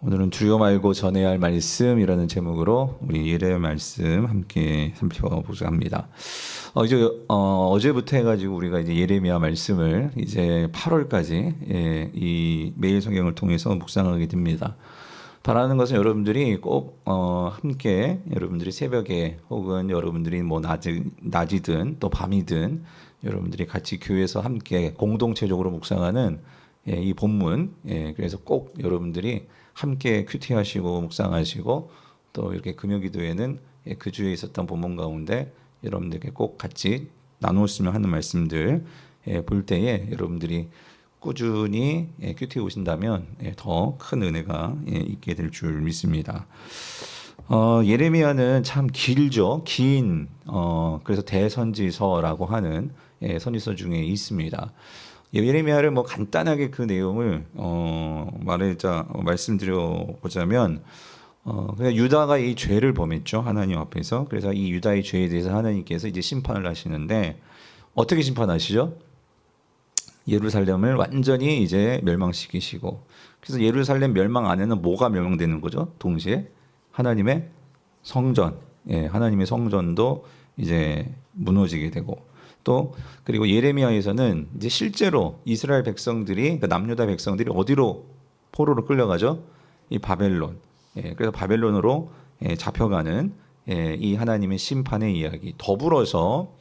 오늘은 두려워 말고 전해야 할 말씀이라는 제목으로 우리 예레미야 말씀 함께 살펴보자 합니다. 어제부터 해가지고 우리가 이제 예레미야 말씀을 이제 8월까지 이 매일 성경을 통해서 묵상하게 됩니다. 바라는 것은 여러분들이 꼭 함께 여러분들이 새벽에 혹은 여러분들이 뭐 낮이든 또 밤이든 여러분들이 같이 교회에서 함께 공동체적으로 묵상하는 이 본문, 그래서 꼭 여러분들이 함께 큐티하시고 묵상하시고 또 이렇게 금요기도에는 그 주에 있었던 본문 가운데 여러분들께 꼭 같이 나누었으면 하는 말씀들 볼 때에 여러분들이 꾸준히 큐티에 오신다면 더 큰 은혜가 있게 될 줄 믿습니다. 예레미야는 참 길죠. 긴 그래서 대선지서라고 하는 선지서 중에 있습니다. 예레미야를 뭐 간단하게 그 내용을 말씀드려 보자면 그냥 유다가 이 죄를 범했죠, 하나님 앞에서. 그래서 이 유다의 죄에 대해서 하나님께서 이제 심판을 하시는데 어떻게 심판하시죠? 예루살렘을 완전히 이제 멸망시키시고, 그래서 예루살렘 멸망 안에는 뭐가 멸망되는 거죠? 동시에 하나님의 성전, 하나님의 성전도 이제 무너지게 되고, 또 그리고 예레미야에서는 이제 실제로 이스라엘 백성들이, 그러니까 남유다 백성들이 어디로 포로로 끌려가죠? 이 바벨론. 그래서 바벨론으로 잡혀가는 이 하나님의 심판의 이야기. 더불어서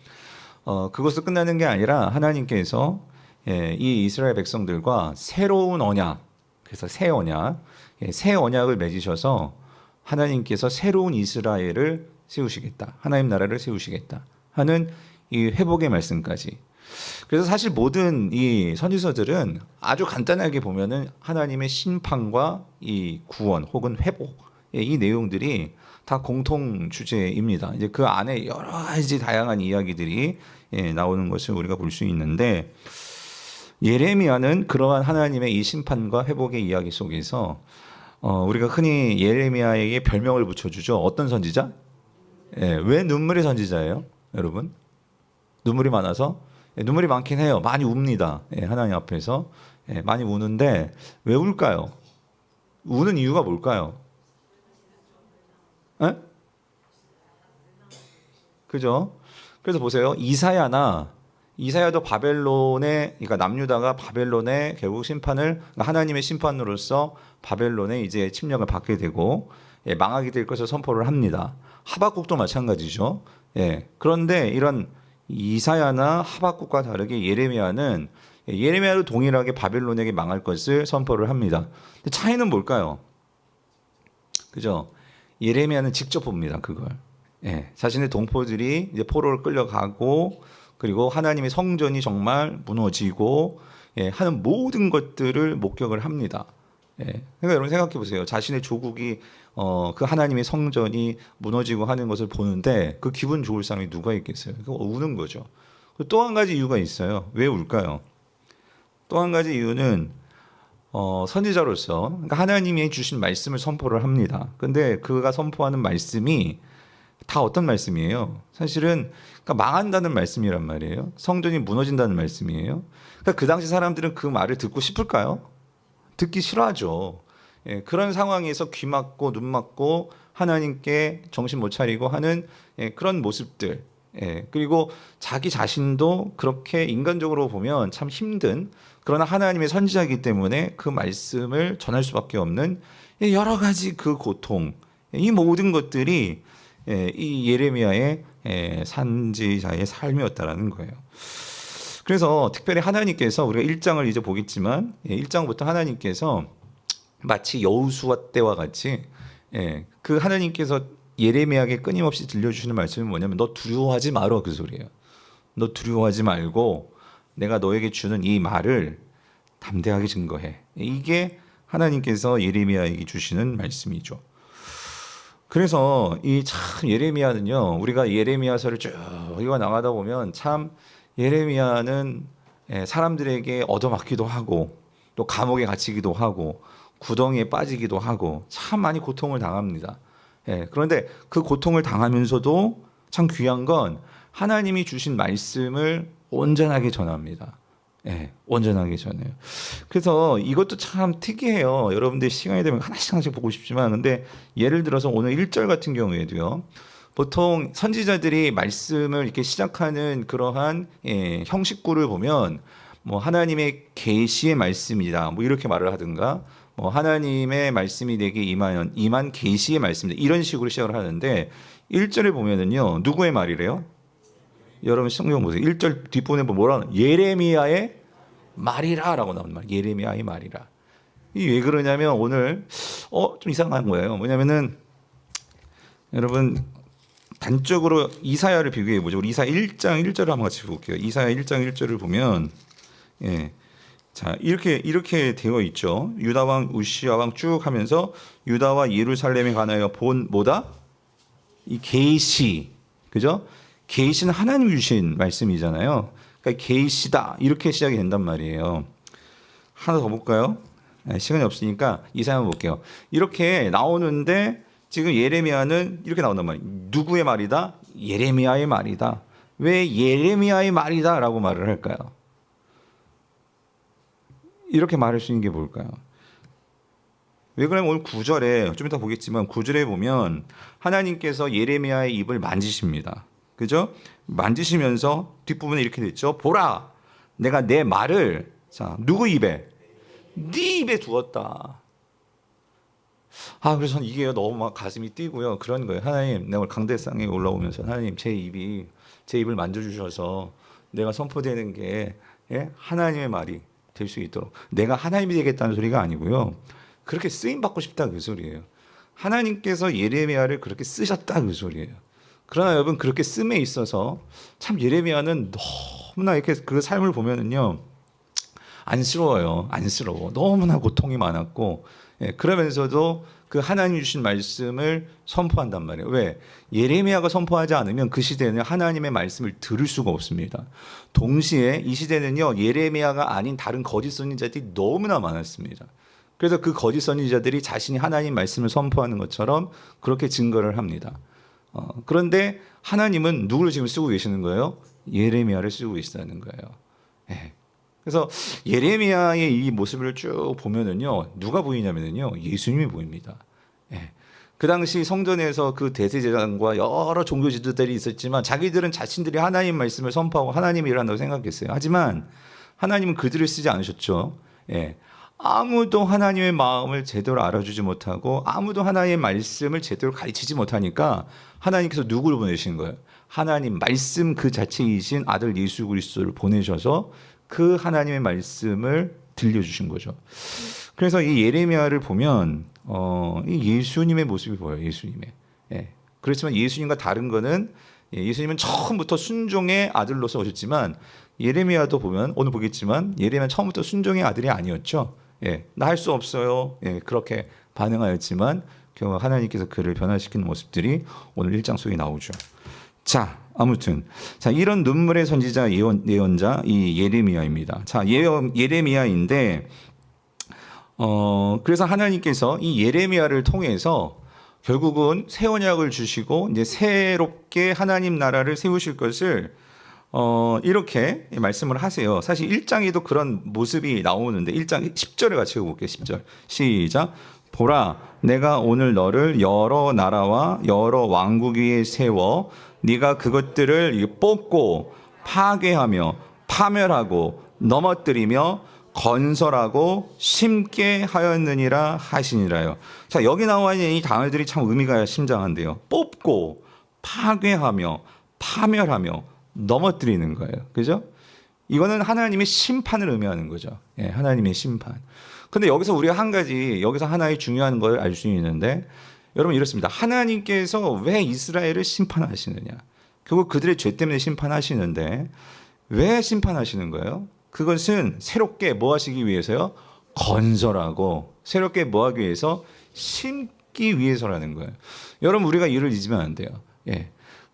그것도 끝나는 게 아니라 하나님께서 이 이스라엘 백성들과 새로운 언약, 그래서 새 언약을 맺으셔서 하나님께서 새로운 이스라엘을 세우시겠다, 하나님 나라를 세우시겠다 하는 이 회복의 말씀까지. 그래서 사실 모든 이 선지서들은 아주 간단하게 보면은 하나님의 심판과 이 구원 혹은 회복, 이 내용들이 다 공통 주제입니다. 이제 그 안에 여러 가지 다양한 이야기들이 나오는 것을 우리가 볼 수 있는데, 예레미야는 그러한 하나님의 이 심판과 회복의 이야기 속에서 우리가 흔히 예레미야에게 별명을 붙여주죠. 어떤 선지자? 왜 눈물의 선지자예요, 여러분? 눈물이 많아서? 눈물이 많긴 해요. 많이 웁니다. 하나님 앞에서 많이 우는데 왜 울까요? 우는 이유가 뭘까요? 그죠? 그래서 보세요. 이사야도 바벨론의, 그러니까 남유다가 바벨론의 결국 심판을, 그러니까 하나님의 심판으로서 바벨론의 이제 침략을 받게 되고 망하게 될 것을 선포를 합니다. 하박국도 마찬가지죠. 그런데 이런 이사야나 하박국과 다르게 예레미야도 동일하게 바벨론에게 망할 것을 선포를 합니다. 근데 차이는 뭘까요? 그죠? 예레미야는 직접 봅니다, 그걸. 자신의 동포들이 이제 포로를 끌려가고, 그리고 하나님의 성전이 정말 무너지고 하는 모든 것들을 목격을 합니다. 그러니까 여러분 생각해 보세요. 자신의 조국이 그 하나님의 성전이 무너지고 하는 것을 보는데 그 기분 좋을 사람이 누가 있겠어요? 그거 우는 거죠. 또 한 가지 이유가 있어요. 왜 울까요? 또 한 가지 이유는 선지자로서, 그러니까 하나님이 주신 말씀을 선포를 합니다. 근데 그가 선포하는 말씀이 다 어떤 말씀이에요? 사실은 그러니까 망한다는 말씀이란 말이에요. 성전이 무너진다는 말씀이에요. 그러니까 그 당시 사람들은 그 말을 듣고 싶을까요? 듣기 싫어하죠. 그런 상황에서 귀 막고 눈 막고 하나님께 정신 못 차리고 하는 그런 모습들, 그리고 자기 자신도 그렇게 인간적으로 보면 참 힘든, 그러나 하나님의 선지자이기 때문에 그 말씀을 전할 수밖에 없는 여러 가지 그 고통, 이 모든 것들이 이 예레미야의 선지자의 삶이었다라는 거예요. 그래서 특별히 하나님께서, 우리가 1장을 이제 보겠지만 1장부터 하나님께서 마치 여호수아 때와 같이 그 하나님께서 예레미야에게 끊임없이 들려주시는 말씀이 뭐냐면 너 두려워하지 말어, 그 소리예요. 너 두려워하지 말고 내가 너에게 주는 이 말을 담대하게 증거해. 이게 하나님께서 예레미야에게 주시는 말씀이죠. 그래서 이 참 예레미야는요, 우리가 예레미야서를 쭉 이거 나가다 보면 참 예레미야는 사람들에게 얻어맞기도 하고 또 감옥에 갇히기도 하고 구덩이에 빠지기도 하고 참 많이 고통을 당합니다. 그런데 그 고통을 당하면서도 참 귀한 건 하나님이 주신 말씀을 온전하게 전합니다. 예, 온전하기 전에요. 그래서 이것도 참 특이해요. 여러분들 시간이 되면 하나씩 보고 싶지만, 근데 예를 들어서 오늘 1절 같은 경우에도요. 보통 선지자들이 말씀을 이렇게 시작하는 그러한 형식구를 보면 뭐 하나님의 계시의 말씀이다. 뭐 이렇게 말을 하든가 뭐 하나님의 말씀이 내게 임한 계시의 말씀이다. 이런 식으로 시작을 하는데 1절에 보면은요. 누구의 말이래요? 여러분 성경 보세요. 1절 뒷부분에 뭐라 예레미야의 말이라라고 나오는 말. 예레미야의 말이라. 이 왜 그러냐면 오늘 좀 이상한 거예요. 뭐냐면은 여러분 단적으로 이사야를 비교해 보죠. 우리 이사야 1장 1절을 한번 같이 볼게요. 이사야 1장 1절을 보면 자, 이렇게 되어 있죠. 유다 왕 우시야 왕 쭉 하면서 유다와 예루살렘에 관하여 본 뭐다? 이 계시. 그죠? 계시는 하나님이 주신 말씀이잖아요. 그러니까 계시다. 이렇게 시작이 된단 말이에요. 하나 더 볼까요? 시간이 없으니까 이사야 한번 볼게요. 이렇게 나오는데 지금 예레미야는 이렇게 나온단 말이에요. 누구의 말이다? 예레미야의 말이다. 왜 예레미야의 말이다라고 말을 할까요? 이렇게 말할 수 있는 게 뭘까요? 왜 그러냐면 오늘 9절에 좀 이따 보겠지만 9절에 보면 하나님께서 예레미야의 입을 만지십니다. 그죠? 만지시면서 뒷부분에 이렇게 됐죠. 보라, 내가 내 말을 자 누구 입에? 네 입에 두었다. 그래서 저는 이게 너무 막 가슴이 뛰고요. 그런 거예요. 하나님, 내가 오늘 강대상에 올라오면서 하나님 제 입을 만져주셔서 내가 선포되는 게 하나님의 말이 될 수 있도록 내가 하나님이 되겠다는 소리가 아니고요. 그렇게 쓰임 받고 싶다 그 소리예요. 하나님께서 예레미야를 그렇게 쓰셨다 그 소리예요. 그러나 여러분 그렇게 씀에 있어서 참 예레미야는 너무나 이렇게 그 삶을 보면은요 안쓰러워요. 안쓰러워. 너무나 고통이 많았고 그러면서도 그 하나님 주신 말씀을 선포한단 말이에요. 왜? 예레미야가 선포하지 않으면 그 시대는 하나님의 말씀을 들을 수가 없습니다. 동시에 이 시대는요 예레미야가 아닌 다른 거짓 선지자들이 너무나 많았습니다. 그래서 그 거짓 선지자들이 자신이 하나님 말씀을 선포하는 것처럼 그렇게 증거를 합니다. 그런데 하나님은 누구를 지금 쓰고 계시는 거예요? 예레미야를 쓰고 계시다는 거예요. 그래서 예레미야의 이 모습을 쭉 보면은요 누가 보이냐면요 예수님이 보입니다. 그 당시 성전에서 그 대제사장과 여러 종교 지도자들이 있었지만 자기들은 자신들이 하나님 말씀을 선포하고 하나님이 일한다고 생각했어요. 하지만 하나님은 그들을 쓰지 않으셨죠. 아무도 하나님의 마음을 제대로 알아주지 못하고 아무도 하나님의 말씀을 제대로 가르치지 못하니까 하나님께서 누구를 보내신 거예요? 하나님 말씀 그 자체이신 아들 예수 그리스도를 보내셔서 그 하나님의 말씀을 들려주신 거죠. 그래서 이 예레미야를 보면 이 예수님의 모습이 보여요. 예수님의. 그렇지만 예수님과 다른 거는 예수님은 처음부터 순종의 아들로서 오셨지만 예레미야도 보면 오늘 보겠지만 예레미야 처음부터 순종의 아들이 아니었죠. 나 할 수 없어요. 그렇게 반응하였지만 결국 하나님께서 그를 변화시키는 모습들이 오늘 1장 속에 나오죠. 자, 아무튼 자 이런 눈물의 선지자 예언자 이 예레미야입니다. 자 예레미야인데 그래서 하나님께서 이 예레미야를 통해서 결국은 새 언약을 주시고 이제 새롭게 하나님 나라를 세우실 것을 이렇게 말씀을 하세요. 사실 1장에도 그런 모습이 나오는데 1장 10절에 같이 읽어볼게요. 10절 시작. 보라 내가 오늘 너를 여러 나라와 여러 왕국 위에 세워 네가 그것들을 뽑고 파괴하며 파멸하고 넘어뜨리며 건설하고 심게 하였느니라 하시니라요. 자 여기 나와 있는 이 단어들이 참 의미가 심장한데요. 뽑고 파괴하며 파멸하며 넘어뜨리는 거예요. 그죠? 이거는 하나님의 심판을 의미하는 거죠. 하나님의 심판. 근데 여기서 우리가 한 가지 여기서 하나의 중요한 걸 알 수 있는데 여러분 이렇습니다. 하나님께서 왜 이스라엘을 심판하시느냐? 결국 그들의 죄 때문에 심판하시는데 왜 심판하시는 거예요? 그것은 새롭게 뭐 하시기 위해서요? 건설하고 새롭게 뭐 하기 위해서? 심기 위해서라는 거예요. 여러분 우리가 이를 잊으면 안 돼요.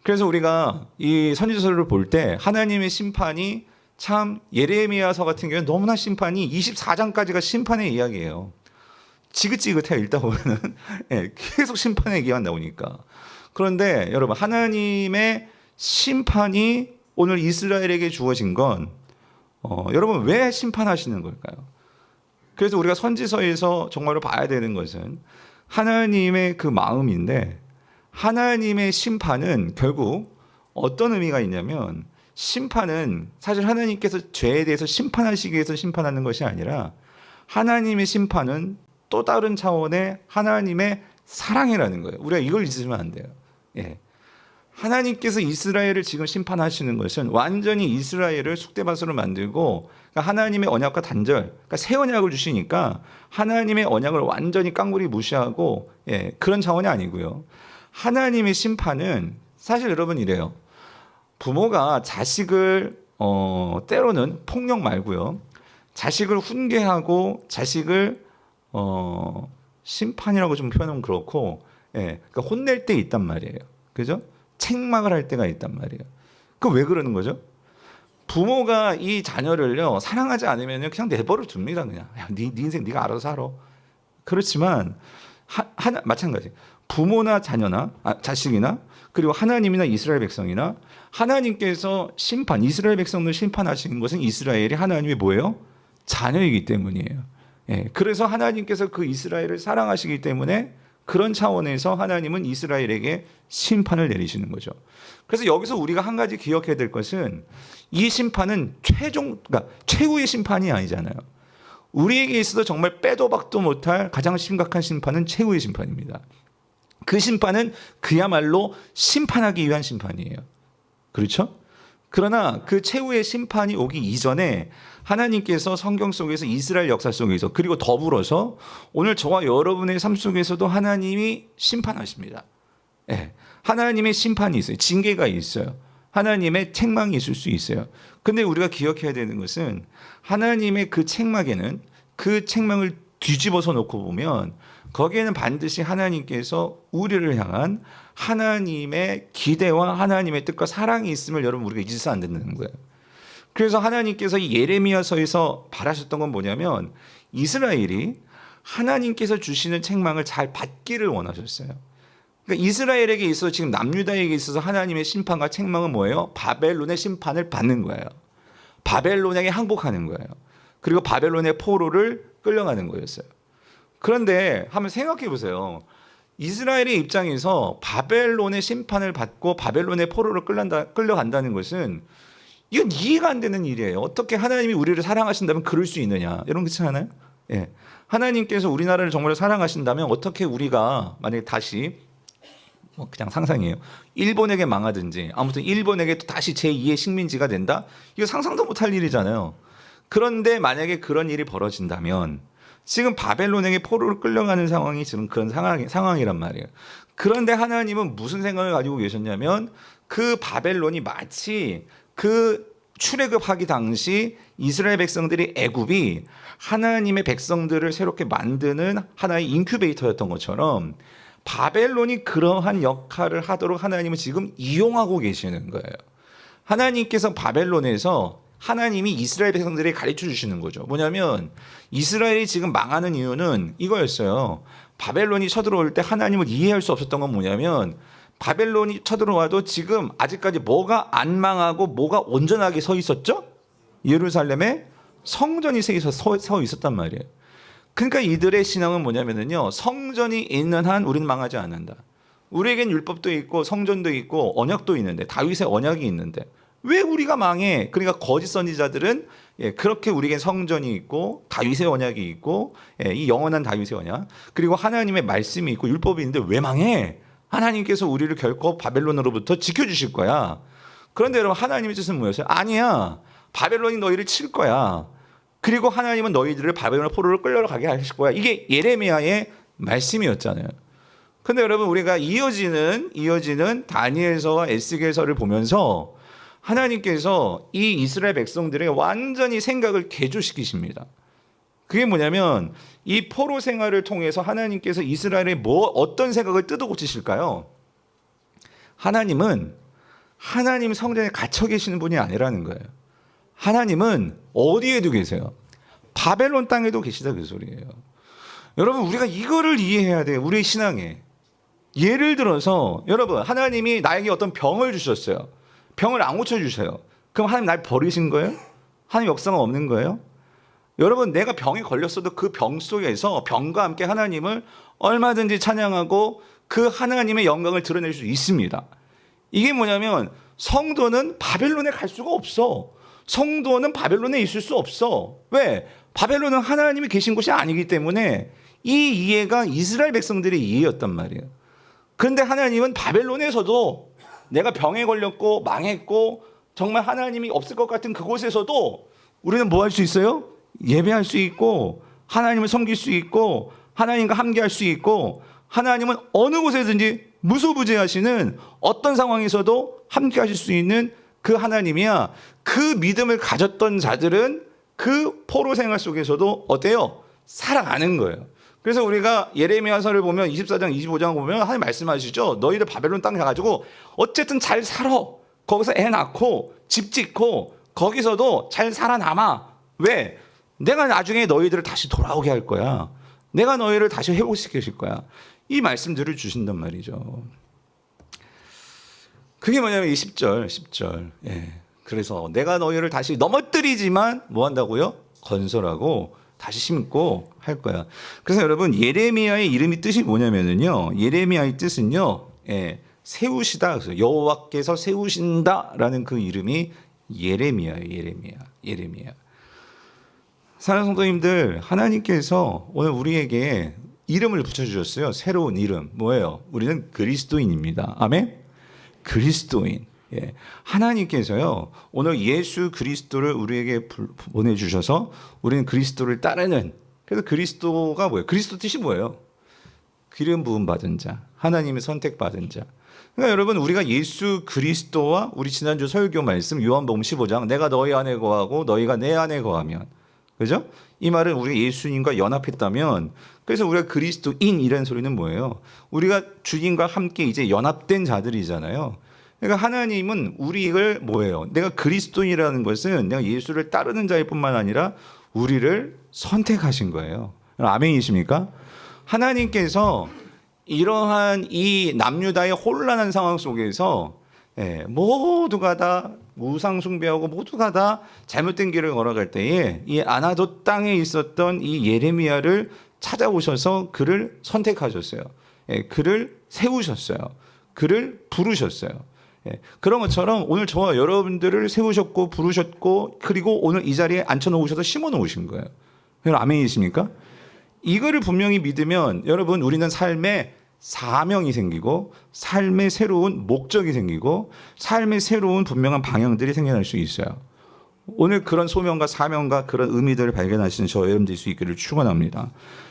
그래서 우리가 이 선지서를 볼 때 하나님의 심판이 참 예레미야서 같은 경우는 너무나 심판이 24장까지가 심판의 이야기예요. 지긋지긋해요. 읽다 보면은 계속 심판의 얘기가 나오니까. 그런데 여러분 하나님의 심판이 오늘 이스라엘에게 주어진 건 여러분 왜 심판하시는 걸까요? 그래서 우리가 선지서에서 정말로 봐야 되는 것은 하나님의 그 마음인데, 하나님의 심판은 결국 어떤 의미가 있냐면, 심판은 사실 하나님께서 죄에 대해서 심판하시기 위해서 심판하는 것이 아니라 하나님의 심판은 또 다른 차원의 하나님의 사랑이라는 거예요. 우리가 이걸 잊으면 안 돼요. 예. 하나님께서 이스라엘을 지금 심판하시는 것은 완전히 이스라엘을 쑥대밭으로 만들고, 그러니까 하나님의 언약과 단절, 그러니까 새 언약을 주시니까 하나님의 언약을 완전히 깡그리 무시하고, 그런 차원이 아니고요. 하나님의 심판은 사실 여러분 이래요. 부모가 자식을 때로는 폭력 말고요, 자식을 훈계하고 자식을 심판이라고 좀 표현하면 그렇고, 그러니까 혼낼 때 있단 말이에요. 그죠? 책망을 할 때가 있단 말이에요. 그 왜 그러는 거죠? 부모가 이 자녀를요 사랑하지 않으면 그냥 내버려 둡니다. 그냥 네 인생 네가 알아서 살아. 그렇지만 마찬가지. 부모나 자녀나 자식이나 그리고 하나님이나 이스라엘 백성이나 하나님께서 이스라엘 백성을 심판하시는 것은 이스라엘이 하나님의 뭐예요? 자녀이기 때문이에요. 그래서 하나님께서 그 이스라엘을 사랑하시기 때문에 그런 차원에서 하나님은 이스라엘에게 심판을 내리시는 거죠. 그래서 여기서 우리가 한 가지 기억해야 될 것은 이 심판은 그러니까 최후의 심판이 아니잖아요. 우리에게 있어서 정말 빼도 박도 못할 가장 심각한 심판은 최후의 심판입니다. 그 심판은 그야말로 심판하기 위한 심판이에요. 그렇죠? 그러나 그 최후의 심판이 오기 이전에 하나님께서 성경 속에서 이스라엘 역사 속에서 그리고 더불어서 오늘 저와 여러분의 삶 속에서도 하나님이 심판하십니다. 하나님의 심판이 있어요. 징계가 있어요. 하나님의 책망이 있을 수 있어요. 근데 우리가 기억해야 되는 것은 하나님의 그 책망에는 그 책망을 뒤집어서 놓고 보면 거기에는 반드시 하나님께서 우리를 향한 하나님의 기대와 하나님의 뜻과 사랑이 있음을 여러분 우리가 잊어서 안 된다는 거예요. 그래서 하나님께서 이 예레미야서에서 바라셨던 건 뭐냐면 이스라엘이 하나님께서 주시는 책망을 잘 받기를 원하셨어요. 그러니까 이스라엘에게 있어서 지금 남유다에게 있어서 하나님의 심판과 책망은 뭐예요? 바벨론의 심판을 받는 거예요. 바벨론에게 항복하는 거예요. 그리고 바벨론의 포로를 끌려가는 거였어요. 그런데 한번 생각해 보세요. 이스라엘의 입장에서 바벨론의 심판을 받고 바벨론의 포로를 끌려간다는 것은 이건 이해가 안 되는 일이에요. 어떻게 하나님이 우리를 사랑하신다면 그럴 수 있느냐. 여러분 그렇지 않아요? 하나님께서 우리나라를 정말 사랑하신다면 어떻게 우리가 만약에 다시 그냥 상상이에요. 일본에게 망하든지 아무튼 일본에게 또 다시 제2의 식민지가 된다? 이거 상상도 못할 일이잖아요. 그런데 만약에 그런 일이 벌어진다면 지금 바벨론에게 포로를 끌려가는 상황이 지금 그런 상황이란 말이에요. 그런데 하나님은 무슨 생각을 가지고 계셨냐면 그 바벨론이 마치 그 출애굽하기 당시 이스라엘 백성들이 애굽이 하나님의 백성들을 새롭게 만드는 하나의 인큐베이터였던 것처럼 바벨론이 그러한 역할을 하도록 하나님은 지금 이용하고 계시는 거예요. 하나님께서 바벨론에서 하나님이 이스라엘 백성들에게 가르쳐 주시는 거죠. 뭐냐면 이스라엘이 지금 망하는 이유는 이거였어요. 바벨론이 쳐들어올 때 하나님을 이해할 수 없었던 건 뭐냐면 바벨론이 쳐들어와도 지금 아직까지 뭐가 안 망하고 뭐가 온전하게 서 있었죠? 예루살렘에 성전이 서 있었단 말이에요. 그러니까 이들의 신앙은 뭐냐면요, 성전이 있는 한 우리는 망하지 않는다. 우리에겐 율법도 있고 성전도 있고 언약도 있는데, 다윗의 언약이 있는데 왜 우리가 망해? 그러니까 거짓 선지자들은 그렇게 우리에겐 성전이 있고 다윗의 언약이 있고 이 영원한 다윗의 언약 그리고 하나님의 말씀이 있고 율법이 있는데 왜 망해? 하나님께서 우리를 결코 바벨론으로부터 지켜주실 거야. 그런데 여러분 하나님의 뜻은 뭐였어요? 아니야. 바벨론이 너희를 칠 거야. 그리고 하나님은 너희들을 바벨론 포로로 끌려가게 하실 거야. 이게 예레미야의 말씀이었잖아요. 근데 여러분 우리가 이어지는 다니엘서와 에스겔서를 보면서 하나님께서 이 이스라엘 백성들의 완전히 생각을 개조시키십니다. 그게 뭐냐면 이 포로 생활을 통해서 하나님께서 이스라엘의 어떤 생각을 뜯어 고치실까요? 하나님은 하나님 성전에 갇혀 계시는 분이 아니라는 거예요. 하나님은 어디에도 계세요? 바벨론 땅에도 계시다 그 소리예요. 여러분 우리가 이거를 이해해야 돼요. 우리의 신앙에. 예를 들어서 여러분 하나님이 나에게 어떤 병을 주셨어요. 병을 안 고쳐주세요. 그럼 하나님 날 버리신 거예요? 하나님 역사가 없는 거예요? 여러분, 내가 병에 걸렸어도 그 병 속에서 병과 함께 하나님을 얼마든지 찬양하고 그 하나님의 영광을 드러낼 수 있습니다. 이게 뭐냐면 성도는 바벨론에 갈 수가 없어. 성도는 바벨론에 있을 수 없어. 왜? 바벨론은 하나님이 계신 곳이 아니기 때문에 이 이해가 이스라엘 백성들의 이해였단 말이에요. 그런데 하나님은 바벨론에서도 내가 병에 걸렸고 망했고 정말 하나님이 없을 것 같은 그곳에서도 우리는 뭐 할 수 있어요? 예배할 수 있고 하나님을 섬길 수 있고 하나님과 함께할 수 있고 하나님은 어느 곳에든지 무소부재하시는 어떤 상황에서도 함께하실 수 있는 그 하나님이야. 그 믿음을 가졌던 자들은 그 포로 생활 속에서도 어때요? 살아가는 거예요. 그래서 우리가 예레미야서를 보면 24장 25장 보면 하나님 말씀하시죠. 너희들 바벨론 땅에 가가지고 어쨌든 잘 살아. 거기서 애 낳고 집 짓고 거기서도 잘 살아남아. 왜? 내가 나중에 너희들을 다시 돌아오게 할 거야. 내가 너희를 다시 회복시킬 거야. 이 말씀들을 주신단 말이죠. 그게 뭐냐면 이 10절. 예. 그래서 내가 너희를 다시 넘어뜨리지만 뭐 한다고요? 건설하고 다시 심고 할 거야. 그래서 여러분 예레미야의 이름이 뜻이 뭐냐면은요. 예레미야의 뜻은요. 예. 세우시다. 여호와께서 세우신다라는 그 이름이 예레미야예요. 예레미야. 사랑하는 성도님들, 하나님께서 오늘 우리에게 이름을 붙여주셨어요. 새로운 이름. 뭐예요? 우리는 그리스도인입니다. 아멘? 그리스도인. 예. 하나님께서요, 오늘 예수 그리스도를 우리에게 보내주셔서 우리는 그리스도를 따르는, 그래서 그리스도가 뭐예요? 그리스도 뜻이 뭐예요? 기름 부음 받은 자, 하나님의 선택받은 자. 그러니까 여러분, 우리가 예수 그리스도와 우리 지난주 설교 말씀 요한복음 15장 내가 너희 안에 거하고 너희가 내 안에 거하면, 그죠? 이 말은 우리가 예수님과 연합했다면, 그래서 우리가 그리스도인이라는 소리는 뭐예요? 우리가 주님과 함께 이제 연합된 자들이잖아요. 그러니까 하나님은 우리를 뭐예요? 내가 그리스도인이라는 것은 내가 예수를 따르는 자일 뿐만 아니라 우리를 선택하신 거예요. 아멘이십니까? 하나님께서 이러한 이 남유다의 혼란한 상황 속에서 모두가 다 우상 숭배하고 모두가 다 잘못된 길을 걸어갈 때에 이 아나돗 땅에 있었던 이 예레미야를 찾아오셔서 그를 선택하셨어요. 그를 세우셨어요. 그를 부르셨어요. 그런 것처럼 오늘 저와 여러분들을 세우셨고 부르셨고 그리고 오늘 이 자리에 앉혀놓으셔서 심어놓으신 거예요. 아멘이십니까? 이거를 분명히 믿으면 여러분 우리는 삶에 사명이 생기고 삶의 새로운 목적이 생기고 삶의 새로운 분명한 방향들이 생겨날 수 있어요. 오늘 그런 소명과 사명과 그런 의미들을 발견하시는 저 여러분들이 수 있기를 축원합니다.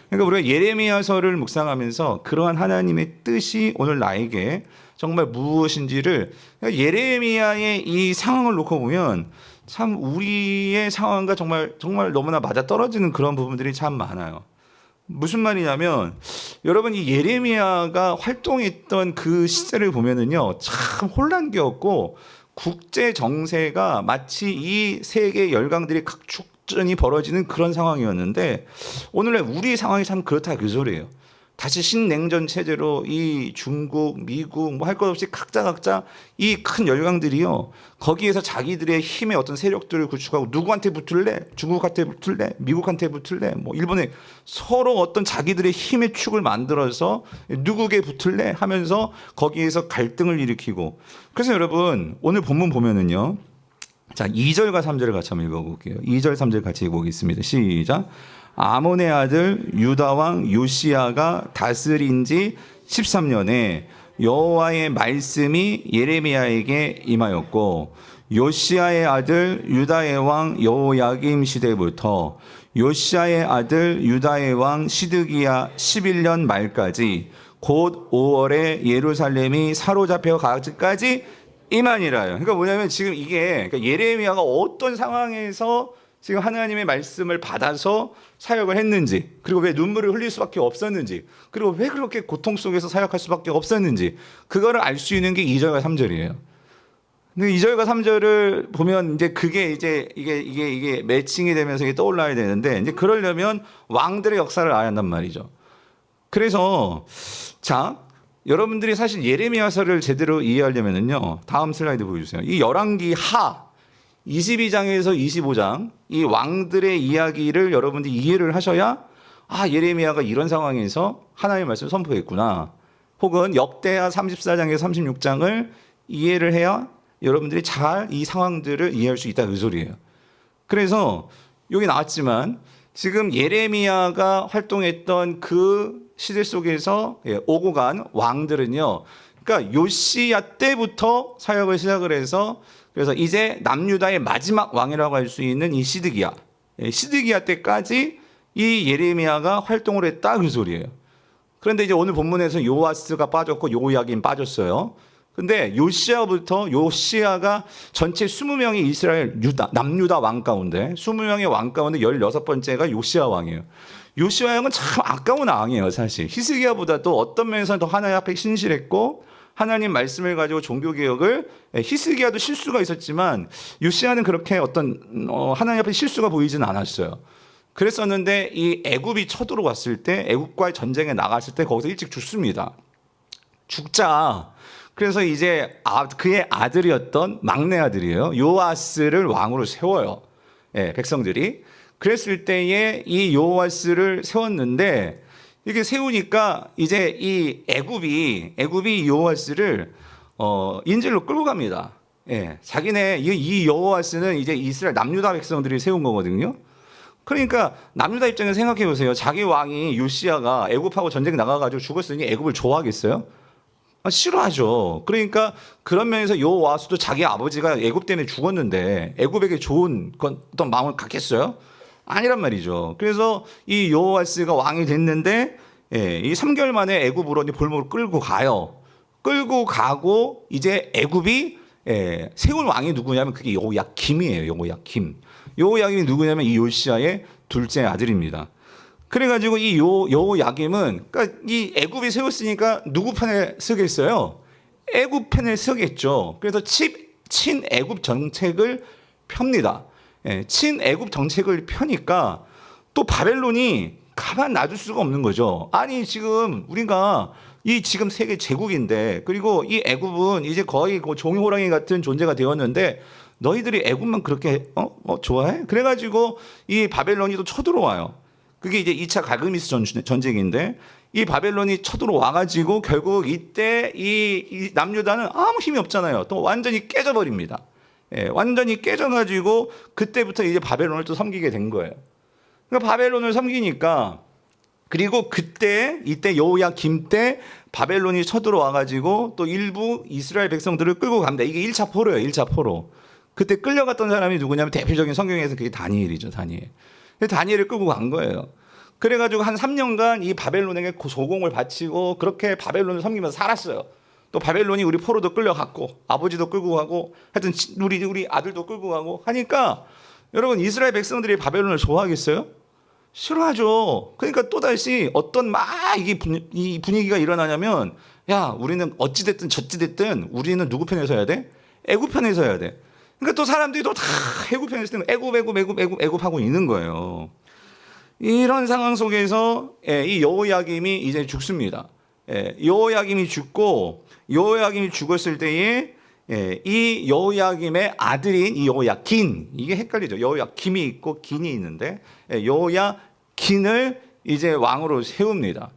그러니까 우리가 예레미야서를 묵상하면서 그러한 하나님의 뜻이 오늘 나에게 정말 무엇인지를, 그러니까 예레미야의 이 상황을 놓고 보면 참 우리의 상황과 정말 너무나 맞아떨어지는 그런 부분들이 참 많아요. 무슨 말이냐면 여러분 이 예레미야가 활동했던 그 시대를 보면은요 참 혼란기였고 국제 정세가 마치 이 세계 열강들이 각축전이 벌어지는 그런 상황이었는데 오늘날 우리 상황이 참 그렇다 그 소리예요. 다시 신냉전 체제로 이 중국, 미국 뭐 할 것 없이 각자 이 큰 열강들이요 거기에서 자기들의 힘의 어떤 세력들을 구축하고 누구한테 붙을래? 중국한테 붙을래? 미국한테 붙을래? 뭐 일본에 서로 어떤 자기들의 힘의 축을 만들어서 누구에게 붙을래? 하면서 거기에서 갈등을 일으키고. 그래서 여러분 오늘 본문 보면은요 자 2절과 3절을 같이 한번 읽어볼게요. 2절 3절 같이 읽어보겠습니다. 시작. 아몬의 아들 유다 왕 요시야가 다스린 지 13년에 여호와의 말씀이 예레미야에게 임하였고 요시야의 아들 유다의 왕 여호야김 시대부터 요시야의 아들 유다의 왕 시드기야 11년 말까지 곧 5월에 예루살렘이 사로잡혀 가기까지 임하니라요. 그러니까 뭐냐면 지금 이게 그러니까 예레미야가 어떤 상황에서 지금 하나님의 말씀을 받아서 사역을 했는지, 그리고 왜 눈물을 흘릴 수밖에 없었는지, 그리고 왜 그렇게 고통 속에서 사역할 수밖에 없었는지, 그거를 알 수 있는 게 2절과 3절이에요. 근데 2절과 3절을 보면 이제 그게 이제 이게 매칭이 되면서 이게 떠올라야 되는데, 이제 그러려면 왕들의 역사를 알아야 한단 말이죠. 그래서 자, 여러분들이 사실 예레미야서를 제대로 이해하려면은요, 다음 슬라이드 보여주세요. 이 열왕기 하, 22장에서 25장 이 왕들의 이야기를 여러분들이 이해를 하셔야 예레미야가 이런 상황에서 하나님의 말씀을 선포했구나. 혹은 역대하 34장에서 36장을 이해를 해야 여러분들이 잘 이 상황들을 이해할 수 있다 그 소리예요. 그래서 여기 나왔지만 지금 예레미야가 활동했던 그 시대 속에서 오고 간 왕들은요. 그러니까 요시야 때부터 사역을 시작을 해서 그래서 이제 남유다의 마지막 왕이라고 할 수 있는 이 시드기야 때까지 이 예레미야가 활동을 했다 그 소리예요. 그런데 이제 오늘 본문에서 요아스가 빠졌고 요야긴 빠졌어요. 근데 요시야가 전체 20명의 이스라엘 남유다 왕 가운데 20명의 왕 가운데 16번째가 요시야 왕이에요. 요시야 왕은 참 아까운 왕이에요, 사실. 히스기야보다도 어떤 면에서는 더 하나님 앞에 신실했고 하나님 말씀을 가지고 종교 개혁을 히스기야도 실수가 있었지만 요시야는 그렇게 어떤 하나님 앞에 실수가 보이지는 않았어요. 그랬었는데 이 애굽이 쳐들어왔을 때 애굽과의 전쟁에 나갔을 때 거기서 일찍 죽습니다. 죽자. 그래서 이제 그의 아들이었던 막내 아들이에요. 요아스를 왕으로 세워요. 백성들이. 그랬을 때에 이 요아스를 세웠는데 이렇게 세우니까 이제 이 애굽이 요아스를 인질로 끌고 갑니다. 자기네 이 요아스는 이제 이스라엘 남유다 백성들이 세운 거거든요. 그러니까 남유다 입장에서 생각해 보세요. 자기 왕이 요시야가 애굽하고 전쟁 나가가지고 죽었으니 애굽을 좋아하겠어요? 싫어하죠. 그러니까 그런 면에서 요아스도 자기 아버지가 애굽 때문에 죽었는데 애굽에게 좋은 어떤 마음을 갖겠어요? 아니란 말이죠. 그래서 이 요아스가 왕이 됐는데 이 3개월 만에 애굽으로 볼모로 끌고 가요. 끌고 가고 이제 애굽이 세운 왕이 누구냐면 그게 여호야김이에요. 여호야김이 누구냐면 이 요시야의 둘째 아들입니다. 그래가지고 이 여호야김은 그러니까 이 애굽이 세웠으니까 누구 편에 서겠어요? 애굽 편에 서겠죠. 그래서 친애굽 정책을 펴니다. 친애굽 정책을 펴니까 또 바벨론이 가만 놔둘 수가 없는 거죠. 아니 지금 우리가 이 지금 세계 제국인데 그리고 이 애굽은 이제 거의 종이호랑이 같은 존재가 되었는데 너희들이 애굽만 그렇게 좋아해? 그래가지고 이 바벨론이 또 쳐들어와요. 그게 이제 2차 갈그미스 전쟁인데 이 바벨론이 쳐들어와가지고 결국 이때 이 남유다는 아무 힘이 없잖아요. 또 완전히 깨져버립니다. 완전히 깨져가지고 그때부터 이제 바벨론을 또 섬기게 된 거예요. 그러니까 바벨론을 섬기니까 그리고 이때 여호야김 때 바벨론이 쳐들어와가지고 또 일부 이스라엘 백성들을 끌고 갑니다. 이게 1차 포로예요. 1차 포로. 그때 끌려갔던 사람이 누구냐면 대표적인 성경에서 그게 다니엘이죠. 다니엘을 끌고 간 거예요. 그래가지고 한 3년간 이 바벨론에게 조공을 바치고 그렇게 바벨론을 섬기면서 살았어요. 또 바벨론이 우리 포로도 끌려갔고 아버지도 끌고 가고 하여튼 우리 아들도 끌고 가고 하니까 여러분 이스라엘 백성들이 바벨론을 좋아하겠어요? 싫어하죠. 그러니까 또다시 어떤 이 분위기가 일어나냐면 우리는 어찌됐든 저찌됐든 우리는 누구 편에 서야 돼? 애굽 편에 서야 돼. 그러니까 또 사람들이 또 다 애굽 편에 서면 애굽 하고 있는 거예요. 이런 상황 속에서 이 여호야김이 이제 죽습니다. 여호야김이 죽었을 때에 이 여호야김의 아들인 이 여호야긴, 이게 헷갈리죠. 여호야김이 있고 긴이 있는데 여호야긴을 이제 왕으로 세웁니다.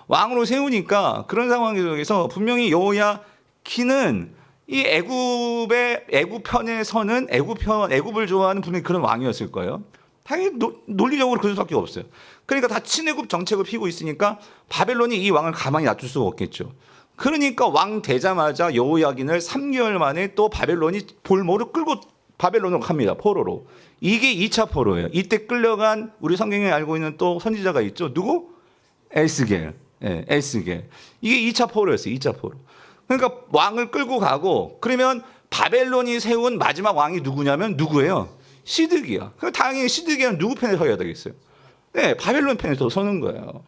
왕으로 세우니까 그런 상황 속에서 분명히 여호야긴은 이 애굽 편에서는 애굽을 좋아하는 분명히 그런 왕이었을 거예요. 당연히 논리적으로 그럴 수밖에 없어요. 그러니까 다 친애굽 정책을 피고 있으니까 바벨론이 이 왕을 가만히 놔둘 수가 없겠죠. 그러니까 왕 되자마자 여호야긴을 3개월 만에 또 바벨론이 볼모를 끌고 바벨론으로 갑니다. 포로로. 이게 2차 포로예요. 이때 끌려간 우리 성경에 알고 있는 또 선지자가 있죠. 누구? 에스겔. 이게 2차 포로였어요. 2차 포로. 그러니까 왕을 끌고 가고 그러면 바벨론이 세운 마지막 왕이 누구냐면 누구예요? 시드기야. 그럼 당연히 시드기야는 누구 편에 서야 되겠어요? 바벨론 편에 서는 거예요.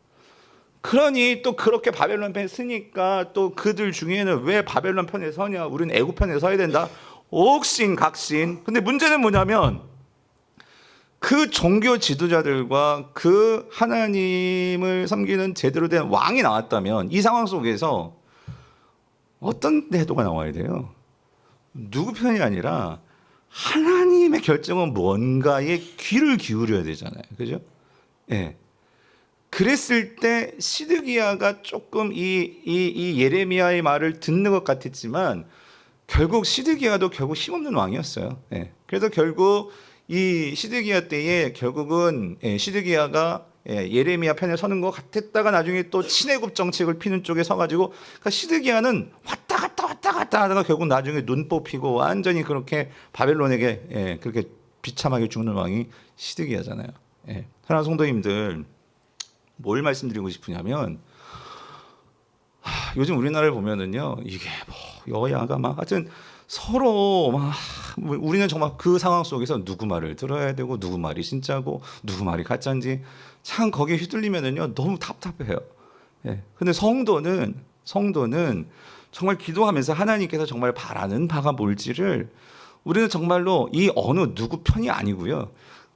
그러니 또 그렇게 바벨론 편에 서니까 또 그들 중에는 왜 바벨론 편에 서냐? 우리는 애굽 편에 서야 된다. 옥신각신. 근데 문제는 뭐냐면 그 종교 지도자들과 그 하나님을 섬기는 제대로 된 왕이 나왔다면 이 상황 속에서 어떤 태도가 나와야 돼요? 누구 편이 아니라 하나님의 결정은 뭔가에 귀를 기울여야 되잖아요. 그죠? 예. 그랬을 때 시드기야가 조금 이 예레미야의 말을 듣는 것 같았지만 결국 시드기야도 결국 힘없는 왕이었어요. 예. 그래서 결국 이 시드기야 때에 결국은 시드기야가 예레미야 편에 서는 것 같았다가 나중에 또 친애국 정책을 피는 쪽에 서가지고 그러니까 시드기야는 왔다 갔다 하다가 결국 나중에 눈 뽑히고 완전히 그렇게 바벨론에게 그렇게 비참하게 죽는 왕이 시드기야잖아요. 사랑하는 성도님들, 뭘 말씀드리고 싶으냐면 요즘 우리나라를 보면은요 이게 뭐 여야가 막 하여튼 서로 막 우리는 정말 그 상황 속에서 누구 말을 들어야 되고 누구 말이 진짜고 누구 말이 가짜인지 참 거기에 휘둘리면은요 너무 답답해요. 근데 성도는 정말 기도하면서 하나님께서 정말 바라는 바가 뭘지를 우리는 정말로 이 어느 누구 편이 아니고요.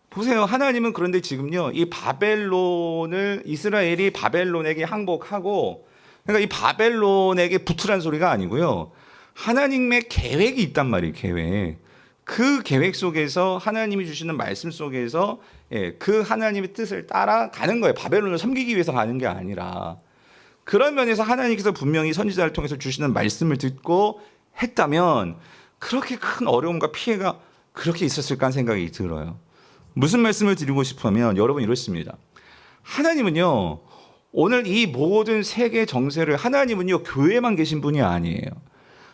보세요. 하나님은 그런데 지금요 이 바벨론을 이스라엘이 바벨론에게 항복하고 그러니까 이 바벨론에게 붙으란 소리가 아니고요. 하나님의 계획이 있단 말이에요. 계획. 그 계획 속에서 하나님이 주시는 말씀 속에서 그 하나님의 뜻을 따라가는 거예요. 바벨론을 섬기기 위해서 가는 게 아니라. 그런 면에서 하나님께서 분명히 선지자를 통해서 주시는 말씀을 듣고 했다면 그렇게 큰 어려움과 피해가 그렇게 있었을까 하는 생각이 들어요. 무슨 말씀을 드리고 싶으면 여러분 이렇습니다. 하나님은요 오늘 이 모든 세계 정세를 하나님은요 교회만 계신 분이 아니에요.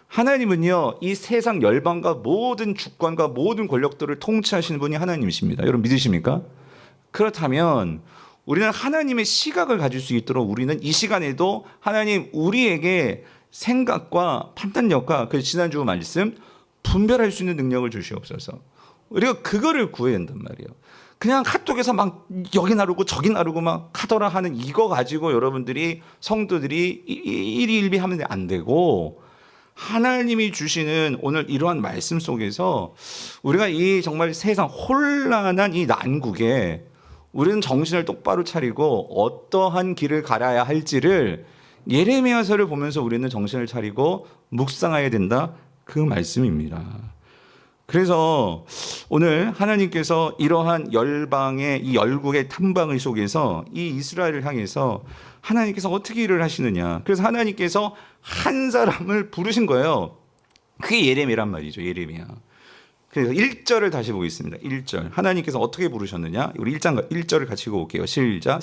하나님은요 이 세상 열방과 모든 주권과 모든 권력들을 통치하시는 분이 하나님이십니다. 여러분 믿으십니까? 그렇다면 우리는 하나님의 시각을 가질 수 있도록 우리는 이 시간에도 하나님 우리에게 생각과 판단력과 그 지난주 말씀 분별할 수 있는 능력을 주시옵소서. 우리가 그거를 구해야 한단 말이에요. 그냥 카톡에서 막 여기 나르고 저기 나르고 막 카더라 하는 이거 가지고 여러분들이 성도들이 일희일비하면 안 되고 하나님이 주시는 오늘 이러한 말씀 속에서 우리가 이 정말 세상 혼란한 이 난국에 우리는 정신을 똑바로 차리고 어떠한 길을 가야 할지를 예레미야서를 보면서 우리는 정신을 차리고 묵상해야 된다. 그 말씀입니다. 그래서 오늘 하나님께서 이러한 열방의 이 열국의 탐방을 속에서 이 이스라엘을 향해서 하나님께서 어떻게 일을 하시느냐. 그래서 하나님께서 한 사람을 부르신 거예요. 그게 예레미야란 말이죠. 예레미야. 그래서 1절을 다시 보겠습니다. 1절. 하나님께서 어떻게 부르셨느냐. 우리 1절을 같이 읽어볼게요. 시작.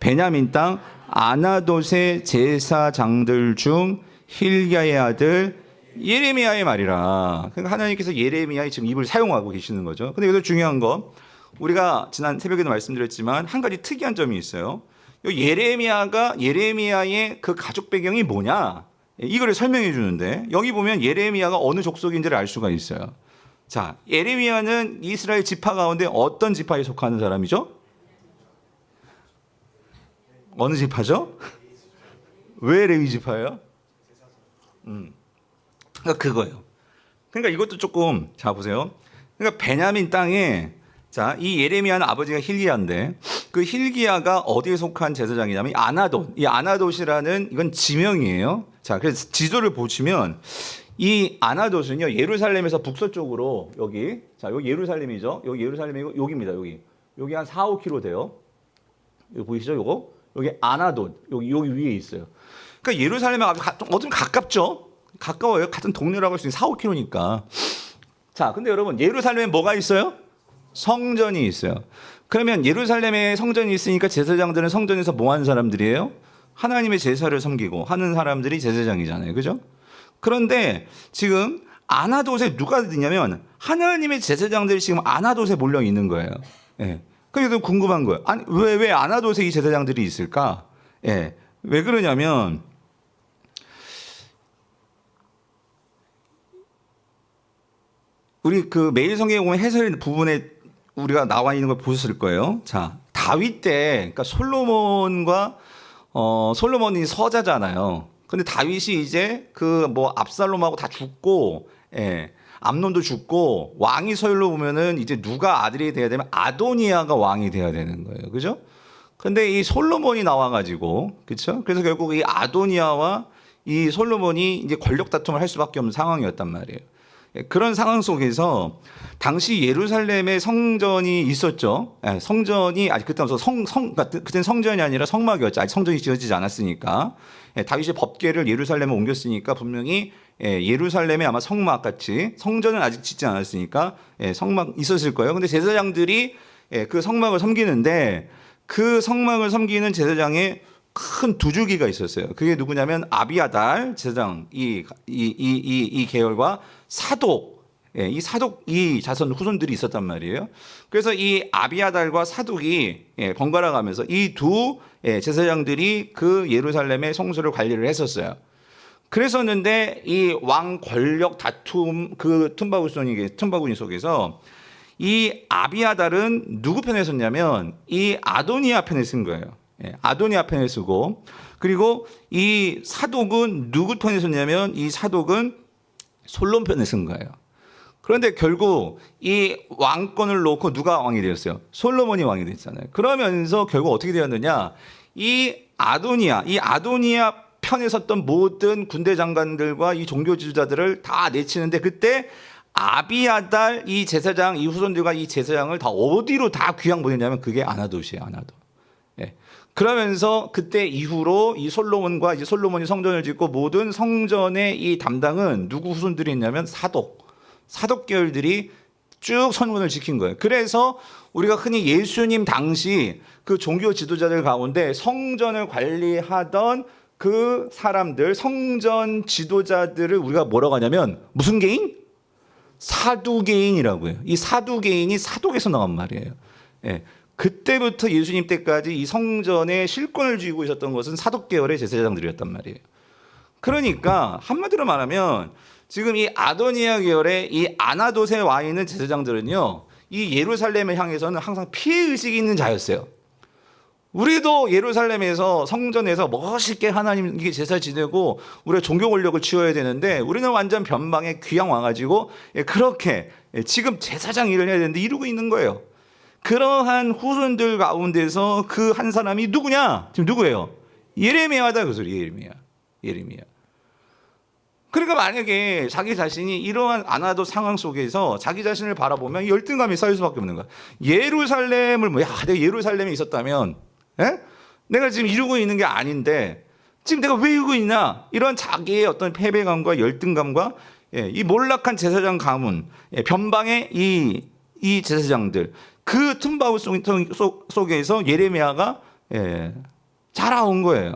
베냐민 땅 아나돗의 제사장들 중 힐기야의 아들 예레미야의 말이라. 그러니까 하나님께서 예레미야의 지금 입을 사용하고 계시는 거죠. 근데 여기서 중요한 거 우리가 지난 새벽에도 말씀드렸지만 한 가지 특이한 점이 있어요. 예레미야의 그 가족 배경이 뭐냐? 이거를 설명해 주는데 여기 보면 예레미야가 어느 족속인지를 알 수가 있어요. 자, 예레미야는 이스라엘 지파 가운데 어떤 지파에 속하는 사람이죠? 어느 지파죠? 왜 레위 지파예요? 그러니까 그거예요. 그러니까 이것도 조금 자 보세요. 그러니까 베냐민 땅에 자, 이 예레미야는 아버지가 힐기야인데 그 힐기야가 어디에 속한 제사장이냐면 아나돗. 이 아나돗이라는 이건 지명이에요. 자, 그래서 지도를 보시면 이 아나돗은요 예루살렘에서 북서쪽으로 여기 자, 여기 예루살렘이죠. 여기 예루살렘이고 여기입니다. 여기 한 4, 5km 돼요. 여기 보이시죠? 요거 여기 아나돗 여기 위에 있어요. 그러니까 예루살렘에 어좀 가깝죠. 가까워요. 같은 동네라고 할 수 있는 4, 5km니까. 자, 근데 여러분 예루살렘에 뭐가 있어요? 성전이 있어요. 그러면 예루살렘에 성전이 있으니까 제사장들은 성전에서 뭐 하는 사람들이에요? 하나님의 제사를 섬기고 하는 사람들이 제사장이잖아요. 그죠? 그런데 지금 아나돗에 누가 있냐면 하나님의 제사장들이 지금 아나돗에 몰려 있는 거예요. 그래서 궁금한 거예요. 아니, 왜 아나돗에 이 제사장들이 있을까? 왜 그러냐면 우리 그 매일 성경에 보면 해설 부분에 우리가 나와 있는 걸 보셨을 거예요. 자, 다윗 때, 그러니까 솔로몬이 서자잖아요. 근데 다윗이 이제 그 뭐 압살롬하고 다 죽고, 암논도 죽고 왕이 서열로 보면은 이제 누가 아들이 돼야 되면 아도니아가 왕이 돼야 되는 거예요. 그죠? 근데 이 솔로몬이 나와가지고, 그렇죠? 그래서 결국 이 아도니아와 이 솔로몬이 이제 권력 다툼을 할 수밖에 없는 상황이었단 말이에요. 그런 상황 속에서 당시 예루살렘에 성전이 있었죠. 성전이 아직 그때부터 그때는 성전이 아니라 성막이었죠. 아직 성전이 지어지지 않았으니까. 다윗이 법궤를 예루살렘에 옮겼으니까 분명히 예루살렘에 아마 성막 같이 성전은 아직 짓지 않았으니까 성막 있었을 거예요. 근데 제사장들이 그 성막을 섬기는데 그 성막을 섬기는 제사장의 큰 두 줄기가 있었어요. 그게 누구냐면 아비아달 제사장 이 계열과 사독 이 자손 후손들이 있었단 말이에요. 그래서 이 아비아달과 사독이 번갈아 가면서 이 두 제사장들이 그 예루살렘의 성소를 관리를 했었어요. 그랬었는데 이 왕 권력 다툼 그 tum바구니 속에서 이 아비아달은 누구 편에 섰냐면 이 아도니아 편에 쓴 거예요. 아도니아 편에 쓰고, 그리고 이 사독은 누구 편에 섰냐면 이 사독은 솔롬 편에 쓴 거예요. 그런데 결국 이 왕권을 놓고 누가 왕이 되었어요? 솔로몬이 왕이 됐잖아요. 그러면서 결국 어떻게 되었느냐? 이 아도니아 편에 섰던 모든 군대 장관들과 이 종교 지도자들을 다 내치는데, 그때 아비아달 이 제사장 이 후손들과 이 제사장을 다 어디로 다 귀양 보냈냐면 그게 아나돗이에요. 아나돗. 그러면서 그때 이후로 이 솔로몬과 이제 솔로몬이 성전을 짓고 모든 성전의 이 담당은 누구 후손들이 있냐면 사독 계열들이 쭉 선군을 지킨 거예요. 그래서 우리가 흔히 예수님 당시 그 종교 지도자들 가운데 성전을 관리하던 그 사람들, 성전 지도자들을 우리가 뭐라고 하냐면 무슨 개인? 사두개인이라고 해요. 이 사두개인이 사독에서 나온 말이에요. 그때부터 예수님 때까지 이 성전의 실권을 쥐고 있었던 것은 사독 계열의 제사장들이었단 말이에요. 그러니까 한마디로 말하면 지금 이 아도니아 계열의 이 아나돗에 와 있는 제사장들은요, 이 예루살렘을 향해서는 항상 피해의식이 있는 자였어요. 우리도 예루살렘에서 성전에서 멋있게 하나님께 제사 지내고 우리가 종교 권력을 취해야 되는데 우리는 완전 변방에 귀양 와가지고 그렇게 지금 제사장 일을 해야 되는데 이러고 있는 거예요. 그러한 후손들 가운데서 그 한 사람이 누구냐? 지금 누구예요? 예레미야다 그 소리. 예레미야. 그러니까 만약에 자기 자신이 이러한 아나돗 상황 속에서 자기 자신을 바라보면 열등감이 쌓일 수밖에 없는 거야. 예루살렘을 내가 예루살렘에 있었다면, 내가 지금 이러고 있는 게 아닌데 지금 내가 왜 이러고 있냐? 이런 자기의 어떤 패배감과 열등감과 이 몰락한 제사장 가문, 변방의 이 제사장들, 그 틈바구 속에서 예레미야가 자라온 거예요.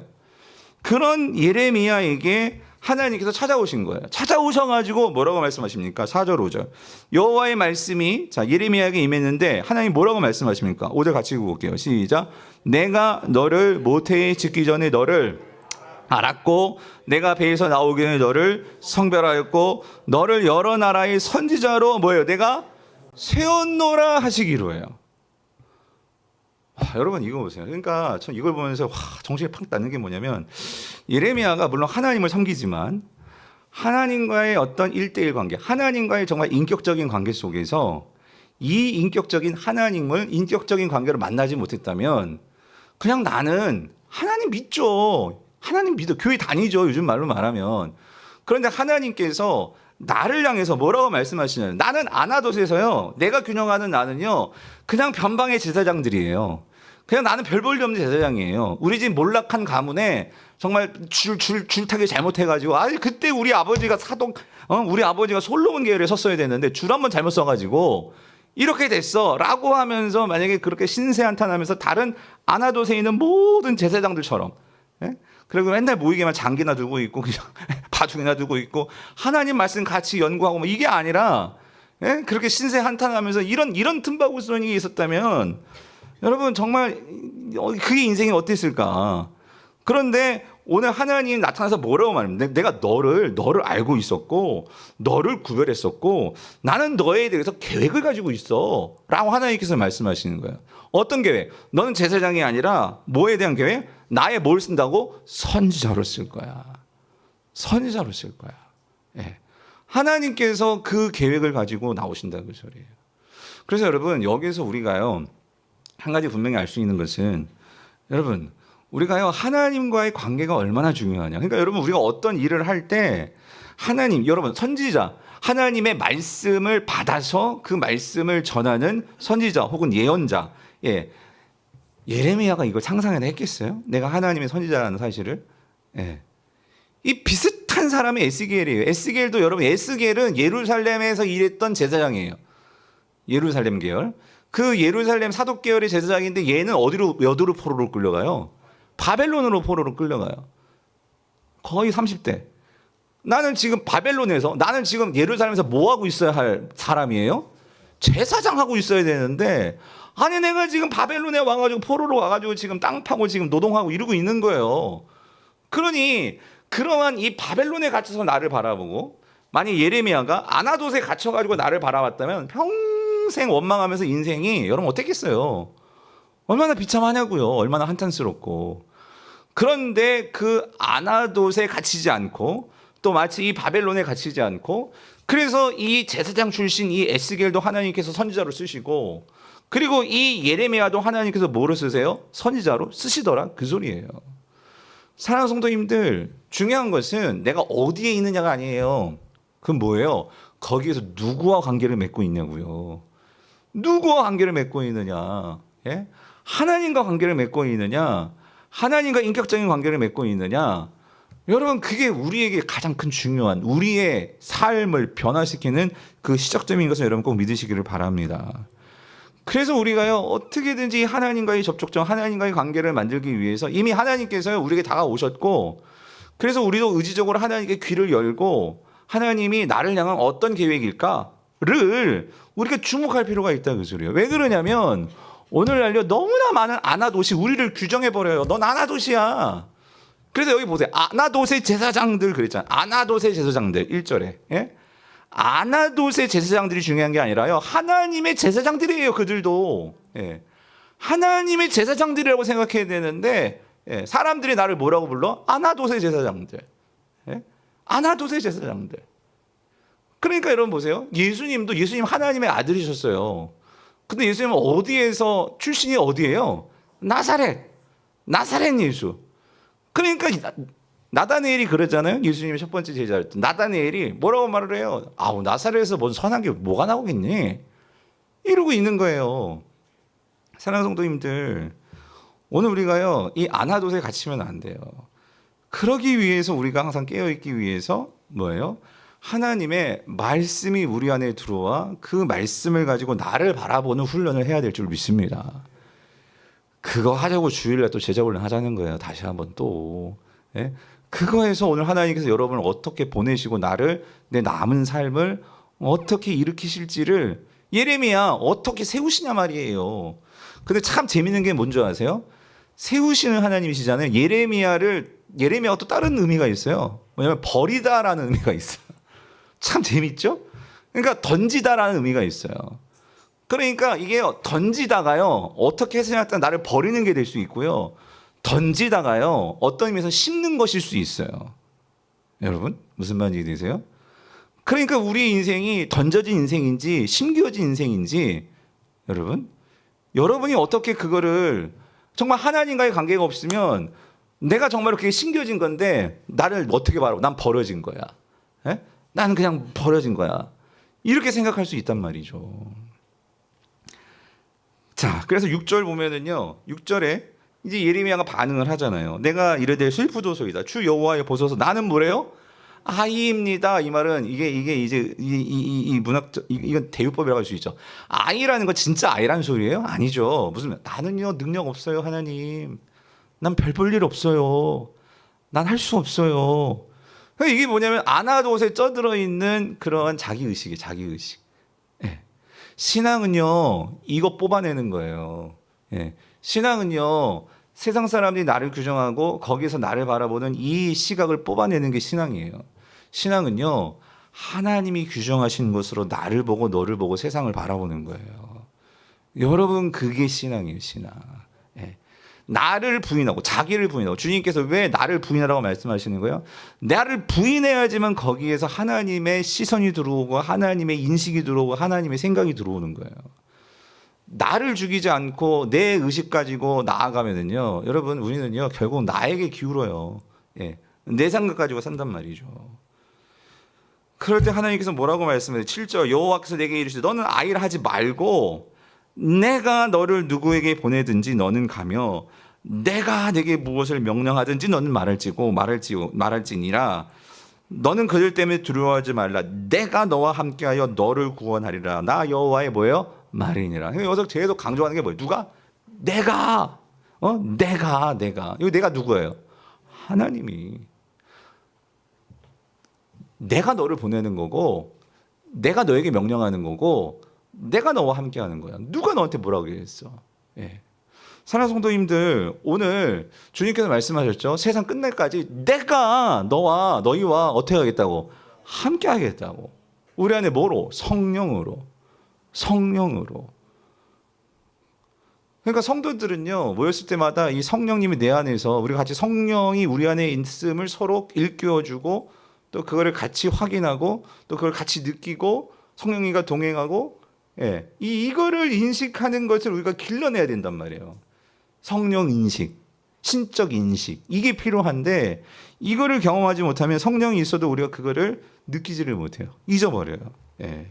그런 예레미야에게 하나님께서 찾아오신 거예요. 찾아오셔가지고 뭐라고 말씀하십니까? 4절 5절 여호와의 말씀이 예레미야에게 임했는데 하나님 뭐라고 말씀하십니까? 5절 같이 읽어볼게요. 시작. 내가 너를 모태에 짓기 전에 너를 알았고 내가 배에서 나오기 전에 너를 성별하였고 너를 여러 나라의 선지자로 뭐예요? 내가 세웠노라 하시기로 해요. 여러분 이거 보세요. 그러니까 전 이걸 보면서 정신이 팍 나는 게 뭐냐면 예레미야가 물론 하나님을 섬기지만 하나님과의 어떤 1대1 관계, 하나님과의 정말 인격적인 관계 속에서 이 인격적인 관계를 만나지 못했다면 그냥 나는 하나님 믿죠. 하나님 믿어. 교회 다니죠. 요즘 말로 말하면. 그런데 하나님께서 나를 향해서 뭐라고 말씀하시냐면 나는 아나돗에서요. 내가 균형하는 나는요. 그냥 변방의 제사장들이에요. 그냥 나는 별 볼 일 없는 제사장이에요. 우리 집 몰락한 가문에 정말 줄타기 잘못해가지고 그때 우리 아버지가 우리 아버지가 솔로몬 계열에 섰어야 되는데 줄 한번 잘못 써가지고 이렇게 됐어 라고 하면서 만약에 그렇게 신세한탄하면서 다른 아나돗에 있는 모든 제사장들처럼 그리고 맨날 모이게만 장기나 두고 있고 그냥 바둑이나 두고 있고 하나님 말씀 같이 연구하고 뭐 이게 아니라 그렇게 신세한탄하면서 이런 틈바구니가 있었다면 여러분 정말 그게 인생이 어땠을까? 그런데 오늘 하나님 나타나서 뭐라고 말합니까? 내가 너를 알고 있었고 너를 구별했었고 나는 너에 대해서 계획을 가지고 있어 라고 하나님께서 말씀하시는 거예요. 어떤 계획? 너는 제사장이 아니라 뭐에 대한 계획? 나의 뭘 쓴다고? 선지자로 쓸 거야. 선지자로 쓸 거야. 하나님께서 그 계획을 가지고 나오신다는 그 소리예요. 그래서 여러분 여기서 우리가요 한 가지 분명히 알 수 있는 것은 여러분 우리가요 하나님과의 관계가 얼마나 중요하냐. 그러니까 여러분 우리가 어떤 일을 할 때 하나님, 여러분 선지자, 하나님의 말씀을 받아서 그 말씀을 전하는 선지자 혹은 예언자. 예. 예레미야가 이걸 상상해내 했겠어요? 내가 하나님의 선지자라는 사실을. 예. 이 비슷한 사람이 에스겔이에요. 에스겔도 여러분, 에스겔은 예루살렘에서 일했던 제사장이에요. 예루살렘 계열. 그 예루살렘 사독 계열의 제사장인데 얘는 어디로 포로로 끌려가요? 바벨론으로 포로로 끌려가요. 거의 30대. 나는 지금 바벨론에서, 나는 지금 예루살렘에서 뭐 하고 있어야 할 사람이에요? 제사장 하고 있어야 되는데, 아니 내가 지금 바벨론에 와가지고 포로로 와가지고 지금 땅 파고 지금 노동하고 이러고 있는 거예요. 그러니 그러한 이 바벨론에 갇혀서 나를 바라보고, 만약 예레미야가 아나돗에 갇혀가지고 나를 바라봤다면 평생 원망하면서 인생이 여러분 어땠겠어요? 얼마나 비참하냐고요. 얼마나 한탄스럽고. 그런데 그 아나돗에 갇히지 않고 또 마치 이 바벨론에 갇히지 않고, 그래서 이 제사장 출신 이 에스겔도 하나님께서 선지자로 쓰시고, 그리고 이 예레미야도 하나님께서 뭐로 쓰세요? 선지자로 쓰시더라, 그 소리예요. 사랑하는 성도님들, 중요한 것은 내가 어디에 있느냐가 아니에요. 그건 뭐예요? 거기에서 누구와 관계를 맺고 있냐고요. 누구와 관계를 맺고 있느냐? 예? 하나님과 관계를 맺고 있느냐? 하나님과 인격적인 관계를 맺고 있느냐? 여러분, 그게 우리에게 가장 큰 중요한, 우리의 삶을 변화시키는 그 시작점인 것을 여러분 꼭 믿으시기를 바랍니다. 그래서 우리가요, 어떻게든지 하나님과의 접촉점, 하나님과의 관계를 만들기 위해서 이미 하나님께서 우리에게 다가오셨고, 그래서 우리도 의지적으로 하나님께 귀를 열고 하나님이 나를 향한 어떤 계획일까를 우리가 주목할 필요가 있다, 그 소리예요. 왜 그러냐면 오늘날요, 너무나 많은 아나돗이 우리를 규정해버려요. 넌 아나돗이야. 그래서 여기 보세요. 아나돗의 제사장들 그랬잖아요. 아나돗의 제사장들 1절에. 예? 아나돗의 제사장들이 중요한 게 아니라요, 하나님의 제사장들이에요. 그들도. 예. 하나님의 제사장들이라고 생각해야 되는데, 예. 사람들이 나를 뭐라고 불러? 아나돗의 제사장들. 예? 아나돗의 제사장들. 그러니까 여러분 보세요. 예수님 하나님의 아들이셨어요. 근데 예수님은 어디에서 출신이 어디예요? 나사렛 예수. 그러니까 나다니엘이 그러잖아요. 예수님의 첫 번째 제자였던 나다니엘이 뭐라고 말을 해요? 아우, 나사렛에서 뭔 선한 게 뭐가 나오겠니? 이러고 있는 거예요. 사랑하는 성도님들, 오늘 우리가요, 이 아나돗에 갇히면 안 돼요. 그러기 위해서 우리가 항상 깨어있기 위해서 뭐예요? 하나님의 말씀이 우리 안에 들어와 그 말씀을 가지고 나를 바라보는 훈련을 해야 될 줄 믿습니다. 그거 하자고 주일날 또 제자훈련 하자는 거예요. 다시 한번 또. 예? 그거에서 오늘 하나님께서 여러분을 어떻게 보내시고 나를, 내 남은 삶을 어떻게 일으키실지를 예레미야 어떻게 세우시냐 말이에요. 근데 참 재밌는 게 뭔지 아세요? 세우시는 하나님이시잖아요. 예레미야가 또 다른 의미가 있어요. 뭐냐면 버리다라는 의미가 있어요. 참 재밌죠? 그러니까 던지다라는 의미가 있어요. 그러니까 이게 던지다가요, 어떻게 해석하면 나를 버리는 게 될 수 있고요, 던지다가요, 어떤 의미에서 심는 것일 수 있어요. 여러분, 무슨 말인지 되세요? 그러니까 우리 인생이 던져진 인생인지 심겨진 인생인지, 여러분이 어떻게 그거를, 정말 하나님과의 관계가 없으면 내가 정말 그게 심겨진 건데 나를 어떻게 바라고, 난 버려진 거야. 예? 나는 그냥 버려진 거야. 이렇게 생각할 수 있단 말이죠. 자, 그래서 6절 보면은요, 6절에 이제 예레미야가 반응을 하잖아요. 내가 이르되 슬프도소이다. 주 여호와의 보소서. 나는 뭐래요? 아이입니다. 이 말은 이게 이제 이 문학적, 이건 대유법이라고 할 수 있죠. 아이라는 건 진짜 아이라는 소리예요? 아니죠. 무슨, 나는요 능력 없어요 하나님. 난 별 볼 일 없어요. 난 할 수 없어요. 이게 뭐냐면 아나돗에 쪄들어 있는 그런 자기 의식이에요. 자기 의식. 예. 신앙은요 이거 뽑아내는 거예요. 예. 신앙은요, 세상 사람들이 나를 규정하고 거기서 나를 바라보는 이 시각을 뽑아내는 게 신앙이에요. 신앙은요, 하나님이 규정하신 것으로 나를 보고 너를 보고 세상을 바라보는 거예요. 여러분, 그게 신앙이에요, 신앙. 예. 나를 부인하고, 자기를 부인하고, 주님께서 왜 나를 부인하라고 말씀하시는 거예요? 나를 부인해야지만 거기에서 하나님의 시선이 들어오고, 하나님의 인식이 들어오고, 하나님의 생각이 들어오는 거예요. 나를 죽이지 않고 내 의식 가지고 나아가면은요, 여러분, 우리는요 결국 나에게 기울어요. 예. 내 생각 가지고 산단 말이죠. 그럴 때 하나님께서 뭐라고 말씀해요? 7절 여호와께서 내게 이르시되 너는 아이를 하지 말고 내가 너를 누구에게 보내든지 너는 가며 내가 내게 무엇을 명령하든지 너는 말할지니라. 너는 그들 때문에 두려워하지 말라. 내가 너와 함께하여 너를 구원하리라. 나 여호와의 뭐예요? 말이니라. 여기서 계속 강조하는 게 뭐예요? 누가? 내가. 내가. 이거 내가 누구예요? 하나님이. 내가 너를 보내는 거고 내가 너에게 명령하는 거고 내가 너와 함께하는 거야. 누가 너한테 뭐라고 얘기했어? 예. 사랑하는 성도님들, 오늘 주님께서 말씀하셨죠. 세상 끝날까지 내가 너희와 어떻게 하겠다고? 함께 하겠다고. 우리 안에 뭐로? 성령으로. 그러니까 성도들은요, 모였을 때마다 이 성령님이 내 안에서 우리 같이 성령이 우리 안에 있음을 서로 일깨워주고 또 그거를 같이 확인하고 또 그걸 같이 느끼고 성령님과 동행하고, 예, 이거를 인식하는 것을 우리가 길러내야 된단 말이에요. 성령 인식, 신적 인식, 이게 필요한데 이거를 경험하지 못하면 성령이 있어도 우리가 그거를 느끼지를 못해요. 잊어버려요. 예.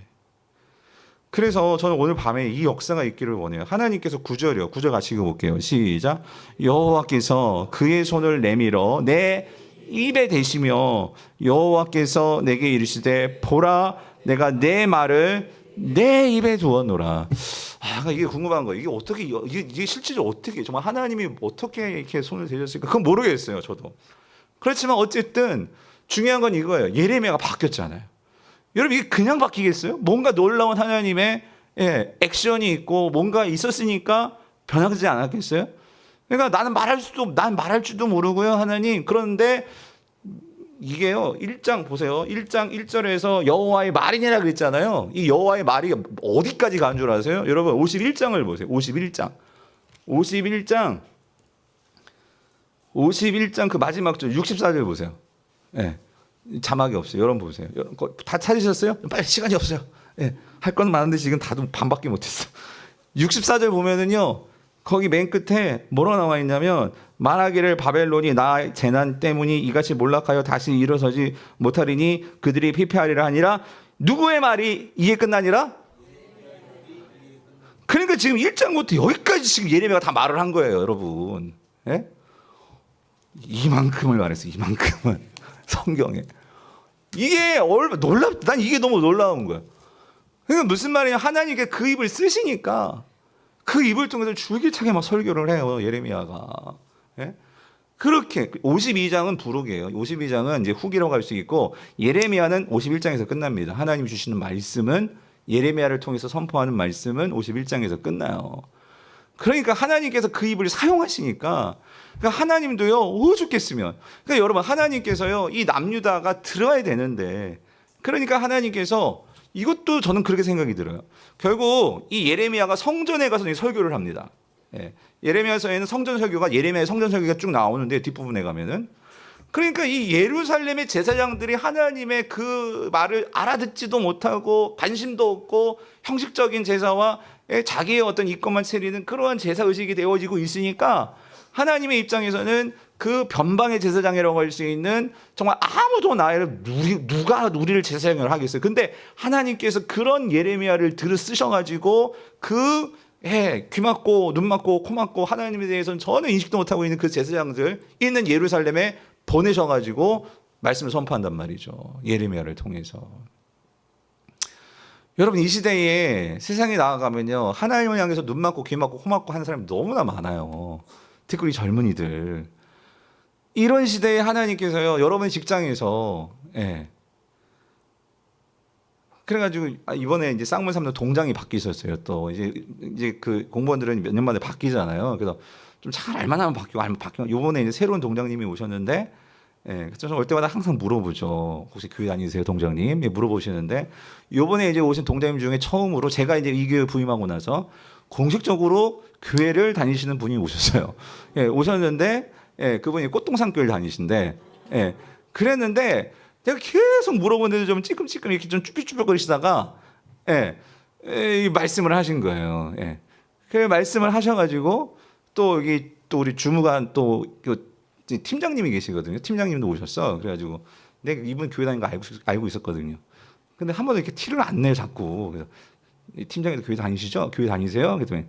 그래서 저는 오늘 밤에 이 역사가 있기를 원해요. 하나님께서 9절 같이 읽어볼게요. 시작. 여호와께서 그의 손을 내밀어 내 입에 대시며 여호와께서 내게 이르시되 보라 내가 내 말을 내 입에 두었노라. 이게 궁금한 거예요. 이게 어떻게 이게 실제로 어떻게 정말 하나님이 어떻게 이렇게 손을 대셨을까? 그건 모르겠어요, 저도. 그렇지만 어쨌든 중요한 건 이거예요. 예레미야가 바뀌었잖아요. 여러분 이게 그냥 바뀌겠어요? 뭔가 놀라운 하나님의 액션이 있고 뭔가 있었으니까 변하지 않았겠어요? 그러니까 난 말할 줄도 모르고요, 하나님. 그런데 이게요, 1장 보세요. 1장 1절에서 여호와의 말이니라 그랬잖아요. 이 여호와의 말이 어디까지 간 줄 아세요? 여러분 51장을 보세요. 51장 그 마지막 절 64절 보세요. 예. 자막이 없어요. 여러분 보세요. 다 찾으셨어요? 빨리, 시간이 없어요. 예. 할 건 많은데 지금 다도 반밖에 못했어. 64절 보면은요, 거기 맨 끝에 뭐라고 나와 있냐면 말하기를 바벨론이 나 재난 때문에 이같이 몰락하여 다시 일어서지 못하리니 그들이 피폐하리라 하니라. 누구의 말이 이게 끝나니라? 그러니까 지금 1장부터 여기까지 지금 예레미야가 다 말을 한 거예요, 여러분. 예? 이만큼을 말했어요. 이만큼은 성경에. 이게 난 이게 너무 놀라운 거야. 그러니까 무슨 말이냐? 하나님께 그 입을 쓰시니까 그 입을 통해서 줄기차게 막 설교를 해요, 예레미야가. 예? 그렇게 52장은 부록이에요. 52장은 이제 후기라고 할 수 있고 예레미야는 51장에서 끝납니다. 하나님 주시는 말씀은 예레미야를 통해서 선포하는 말씀은 51장에서 끝나요. 그러니까 하나님께서 그 입을 사용하시니까 그러니까 하나님도요 죽겠으면 그러니까 여러분 하나님께서요 이 남유다가 들어야 되는데 그러니까 하나님께서 이것도 저는 그렇게 생각이 들어요. 결국 이 예레미야가 성전에 가서 설교를 합니다. 예. 예레미야서에는 성전 설교가 예레미야의 성전 설교가 쭉 나오는데 뒷부분에 가면은 그러니까 이 예루살렘의 제사장들이 하나님의 그 말을 알아듣지도 못하고 관심도 없고 형식적인 제사와 자기의 어떤 이것만 차리는 그러한 제사 의식이 되어지고 있으니까 하나님의 입장에서는 그 변방의 제사장이라고 할 수 있는 정말 아무도 누가 우리를 제사장을 하겠어요. 근데 하나님께서 그런 예레미야를 쓰셔가지고 귀 막고 눈 막고 코 막고 하나님에 대해서는 전혀 인식도 못하고 있는 그 제사장들 있는 예루살렘에 보내셔가지고 말씀을 선포한단 말이죠. 예레미야를 통해서. 여러분 이 시대에 세상에 나아가면요 하나님을 향해서 눈 막고 귀 막고 코 막고 하는 사람이 너무나 많아요. 특히 우리 젊은이들. 이런 시대에 하나님께서요 여러분의 직장에서 그래가지고 이번에 이제 쌍문 삼는 동장이 바뀌셨어요. 또 이제 그 공무원들은 몇 년 만에 바뀌잖아요. 그래서 좀 잘 알만하면 바뀌고 이번에 이제 새로운 동장님이 오셨는데 저는 올 때마다 항상 물어보죠. 혹시 교회 다니세요, 동장님? 물어보시는데 이번에 이제 오신 동장님 중에 처음으로 제가 이제 이 교회 부임하고 나서 공식적으로 교회를 다니시는 분이 오셨어요. 오셨는데 그분이 꽃동산 교회를 다니신데 그랬는데 제가 계속 물어보는데 좀 찌끔찌끔 이렇게 좀 쭈뼛쭈뼛거리시다가 말씀을 하신 거예요. 그 말씀을 하셔가지고 또 여기 또 우리 주무관 또 팀장님이 계시거든요. 팀장님도 오셨어. 그래가지고 내가 이분 교회 다니는 거 알고 있었거든요. 근데 한 번도 이렇게 티를 안 내요 자꾸. 그래서 이 팀장님도 교회 다니시죠? 교회 다니세요? 그랬더니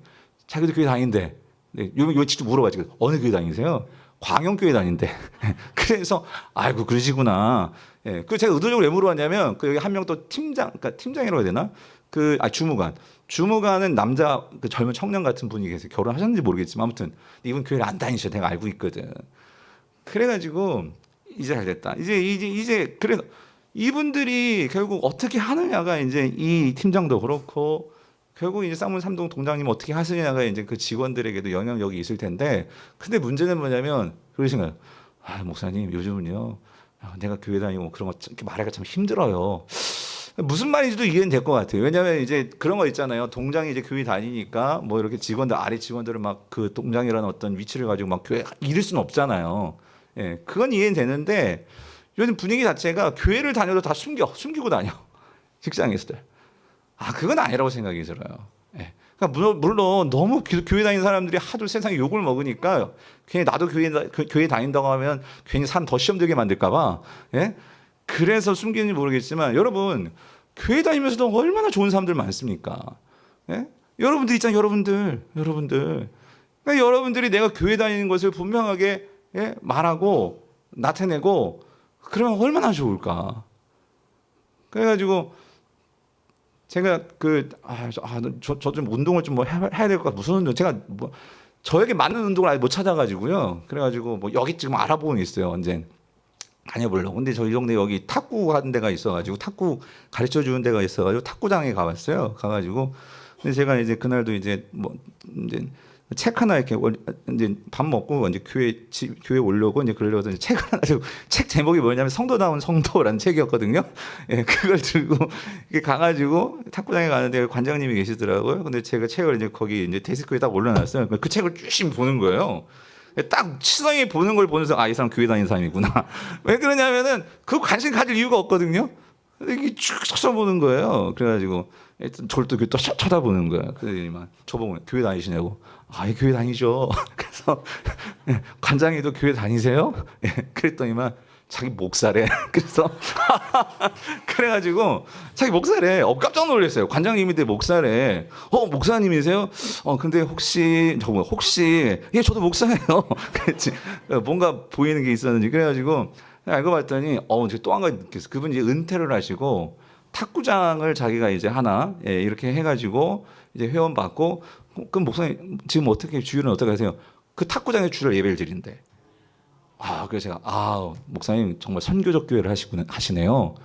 자기도 교회 다닌대. 네, 요 직접 물어봐지고 어느 교회 다니세요? 광영교회 다닌대. 그래서 아이고 그러시구나. 예, 그 제가 의도적으로 왜 물어봤냐면 그 여기 한 명 또 팀장, 그러니까 팀장이라고 해야 되나? 주무관. 주무관은 남자 그 젊은 청년 같은 분이 계세요. 결혼하셨는지 모르겠지만 아무튼 이분 교회를 안 다니셔. 내가 알고 있거든. 그래가지고 이제 잘 됐다. 이제 그래서 이분들이 결국 어떻게 하느냐가 이제 이 팀장도 그렇고 결국 이제 쌍문 삼동 동장님 어떻게 하시냐가 이제 그 직원들에게도 영향력이 있을 텐데 근데 문제는 뭐냐면 그러신가요? 아 목사님 요즘은요 내가 교회 다니고 그런 거 이렇게 말하기가 참 힘들어요. 무슨 말인지도 이해는 될 것 같아요. 왜냐하면 이제 그런 거 있잖아요. 동장이 이제 교회 다니니까 뭐 이렇게 직원들 아래 직원들을 막 그 동장이라는 어떤 위치를 가지고 막 교회 이룰 수는 없잖아요. 예, 그건 이해는 되는데 요즘 분위기 자체가 교회를 다녀도 다 숨기고 다녀 직장에서들. 아 그건 아니라고 생각이 들어요. 예. 그러니까 물론 너무 교회 다니는 사람들이 하도 세상에 욕을 먹으니까 괜히 나도 교회 다닌다고 하면 괜히 산 더 시험 들게 만들까봐. 예? 그래서 숨기는지 모르겠지만 여러분 교회 다니면서도 얼마나 좋은 사람들 많습니까? 예? 여러분들 있잖아요. 여러분들. 그러니까 여러분들이 내가 교회 다니는 것을 분명하게 예? 말하고 나타내고 그러면 얼마나 좋을까? 그래가지고 제가 저 좀 운동을 좀 뭐 해야 될 것 같아. 무슨 운동? 제가 뭐 저에게 맞는 운동을 아직 못 찾아가지고요. 그래가지고 뭐 여기 지금 알아보고 있어요. 언젠 다녀보려고. 근데 저희 동네 여기 탁구 하는 데가 있어가지고 탁구 가르쳐 주는 데가 있어가지고 탁구장에 가봤어요. 가가지고 근데 제가 이제 그날도 이제 뭐 이제 책 하나 이렇게 이제 밥 먹고 이제 교회 오려고 이제 그러려고 이제 책 하나 가지고 책 제목이 뭐냐면 성도다운 성도라는 책이었거든요. 예, 그걸 들고 이렇게 가가지고 탁구장에 가는데 관장님이 계시더라고요. 근데 제가 책을 이제 거기 이제 데스크에 딱 올려놨어요. 그 책을 쭉 보는 거예요. 딱 시선이 보는 걸 보면서 아, 이 사람 교회 다니는 사람이구나. 왜 그러냐면은 그 관심 가질 이유가 없거든요. 이게 쭉 쳐다보는 거예요. 그래가지고 저를 또 쳐다보는 거예요. 그러더니만 저보고 교회 다니시냐고. 아, 예, 교회 다니죠. 그래서 관장님도 교회 다니세요? 예, 그랬더니만 자기 목사래. 그래서 그래가지고 자기 목사래. 깜짝 놀랐어요. 관장님인데 목사래. 목사님이세요? 근데 혹시 예, 저도 목사예요. 그랬지. 뭔가 보이는 게 있었는지 그래가지고 알고 봤더니 제가 또 한 가지 느꼈어요. 그분이 이제 은퇴를 하시고 탁구장을 자기가 이제 하나 예, 이렇게 해가지고 이제 회원 받고 그럼 목사님 지금 어떻게 주일은 어떻게 하세요? 그 탁구장에 주일 예배를 드린대. 그래서 제가 목사님 정말 선교적 교회를 하시네요.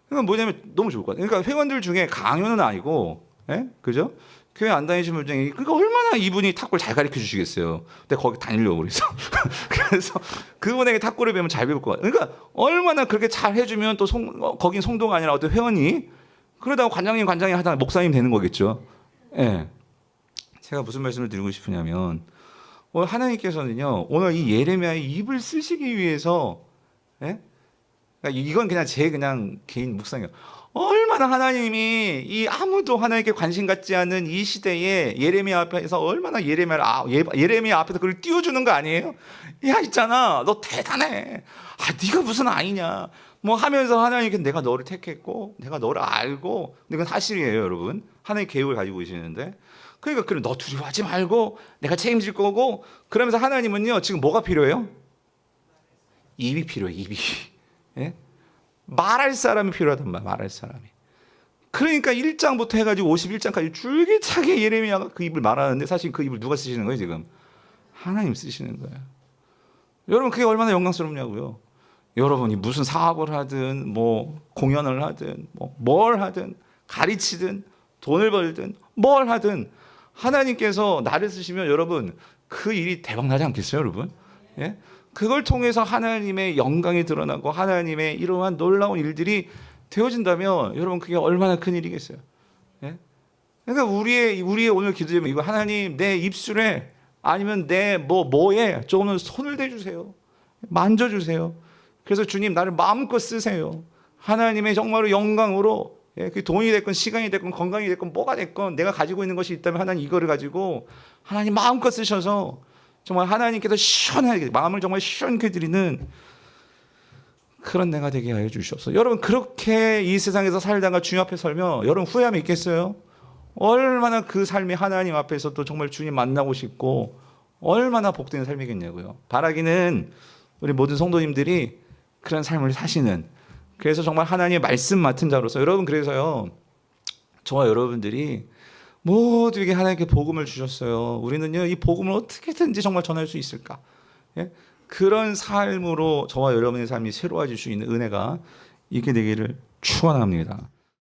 그러니까 뭐냐면 너무 좋을 것 같아요. 그러니까 회원들 중에 강요는 아니고, 예? 그죠? 교회 안 다니시는 분 중에 그러니까 얼마나 이분이 탁구를 잘 가르쳐 주시겠어요. 근데 거기 다니려고 그래서 그래서 그분에게 탁구를 배우면 잘 배울 것 같아요. 그러니까 얼마나 그렇게 잘 해주면 또 거긴 성도가 아니라 어떤 회원이 그러다가 관장님 하다가 목사님 되는 거겠죠. 예. 제가 무슨 말씀을 드리고 싶으냐면 오늘 하나님께서는요 오늘 이 예레미야의 입을 쓰시기 위해서 예? 그러니까 이건 그냥 제 그냥 개인 묵상이에요. 얼마나 하나님이 이 아무도 하나님께 관심 갖지 않는 이 시대에 예레미야 앞에서 얼마나 예레미야 앞에서 그걸 띄워주는 거 아니에요? 야 있잖아 너 대단해. 네가 무슨 아이냐 뭐 하면서 하나님께 내가 너를 택했고 내가 너를 알고 근데 그건 사실이에요 여러분. 하나님 계획을 가지고 계시는데 그러니까 그럼 너 두려워하지 말고 내가 책임질 거고 그러면서 하나님은요 지금 뭐가 필요해요? 입이 필요해. 입이. 예? 말할 사람이 필요하단 말이야. 말할 사람이. 그러니까 1장부터 해가지고 51장까지 줄기차게 예레미야가 그 입을 말하는데 사실 그 입을 누가 쓰시는 거예요 지금? 하나님 쓰시는 거예요. 여러분 그게 얼마나 영광스럽냐고요. 여러분이 무슨 사업을 하든 뭐 공연을 하든 뭘 하든 가르치든 돈을 벌든 뭘 하든 하나님께서 나를 쓰시면 여러분 그 일이 대박 나지 않겠어요 여러분? 예? 그걸 통해서 하나님의 영광이 드러나고 하나님의 이러한 놀라운 일들이 되어진다면 여러분 그게 얼마나 큰 일이겠어요. 예? 그러니까 우리의 오늘 기도 제목 이거 하나님 내 입술에 아니면 내 뭐에 조금은 손을 대주세요. 만져주세요. 그래서 주님 나를 마음껏 쓰세요. 하나님의 정말로 영광으로 그 돈이 됐건 시간이 됐건 건강이 됐건 뭐가 됐건 내가 가지고 있는 것이 있다면 하나님 이거를 가지고 하나님 마음껏 쓰셔서 정말 하나님께서 시원하게 마음을 정말 시원케 드리는 그 그런 내가 되게 하여 주시옵소서. 여러분 그렇게 이 세상에서 살다가 주님 앞에 설면 여러분 후회함이 있겠어요? 얼마나 그 삶이 하나님 앞에서 또 정말 주님 만나고 싶고 얼마나 복된 삶이겠냐고요. 바라기는 우리 모든 성도님들이 그런 삶을 사시는, 그래서 정말 하나님의 말씀 맡은 자로서 여러분, 그래서요 저와 여러분들이 모두에게 하나님께 복음을 주셨어요. 우리는요 이 복음을 어떻게든지 정말 전할 수 있을까? 예? 그런 삶으로 저와 여러분의 삶이 새로워질 수 있는 은혜가 있게 되기를 축원합니다.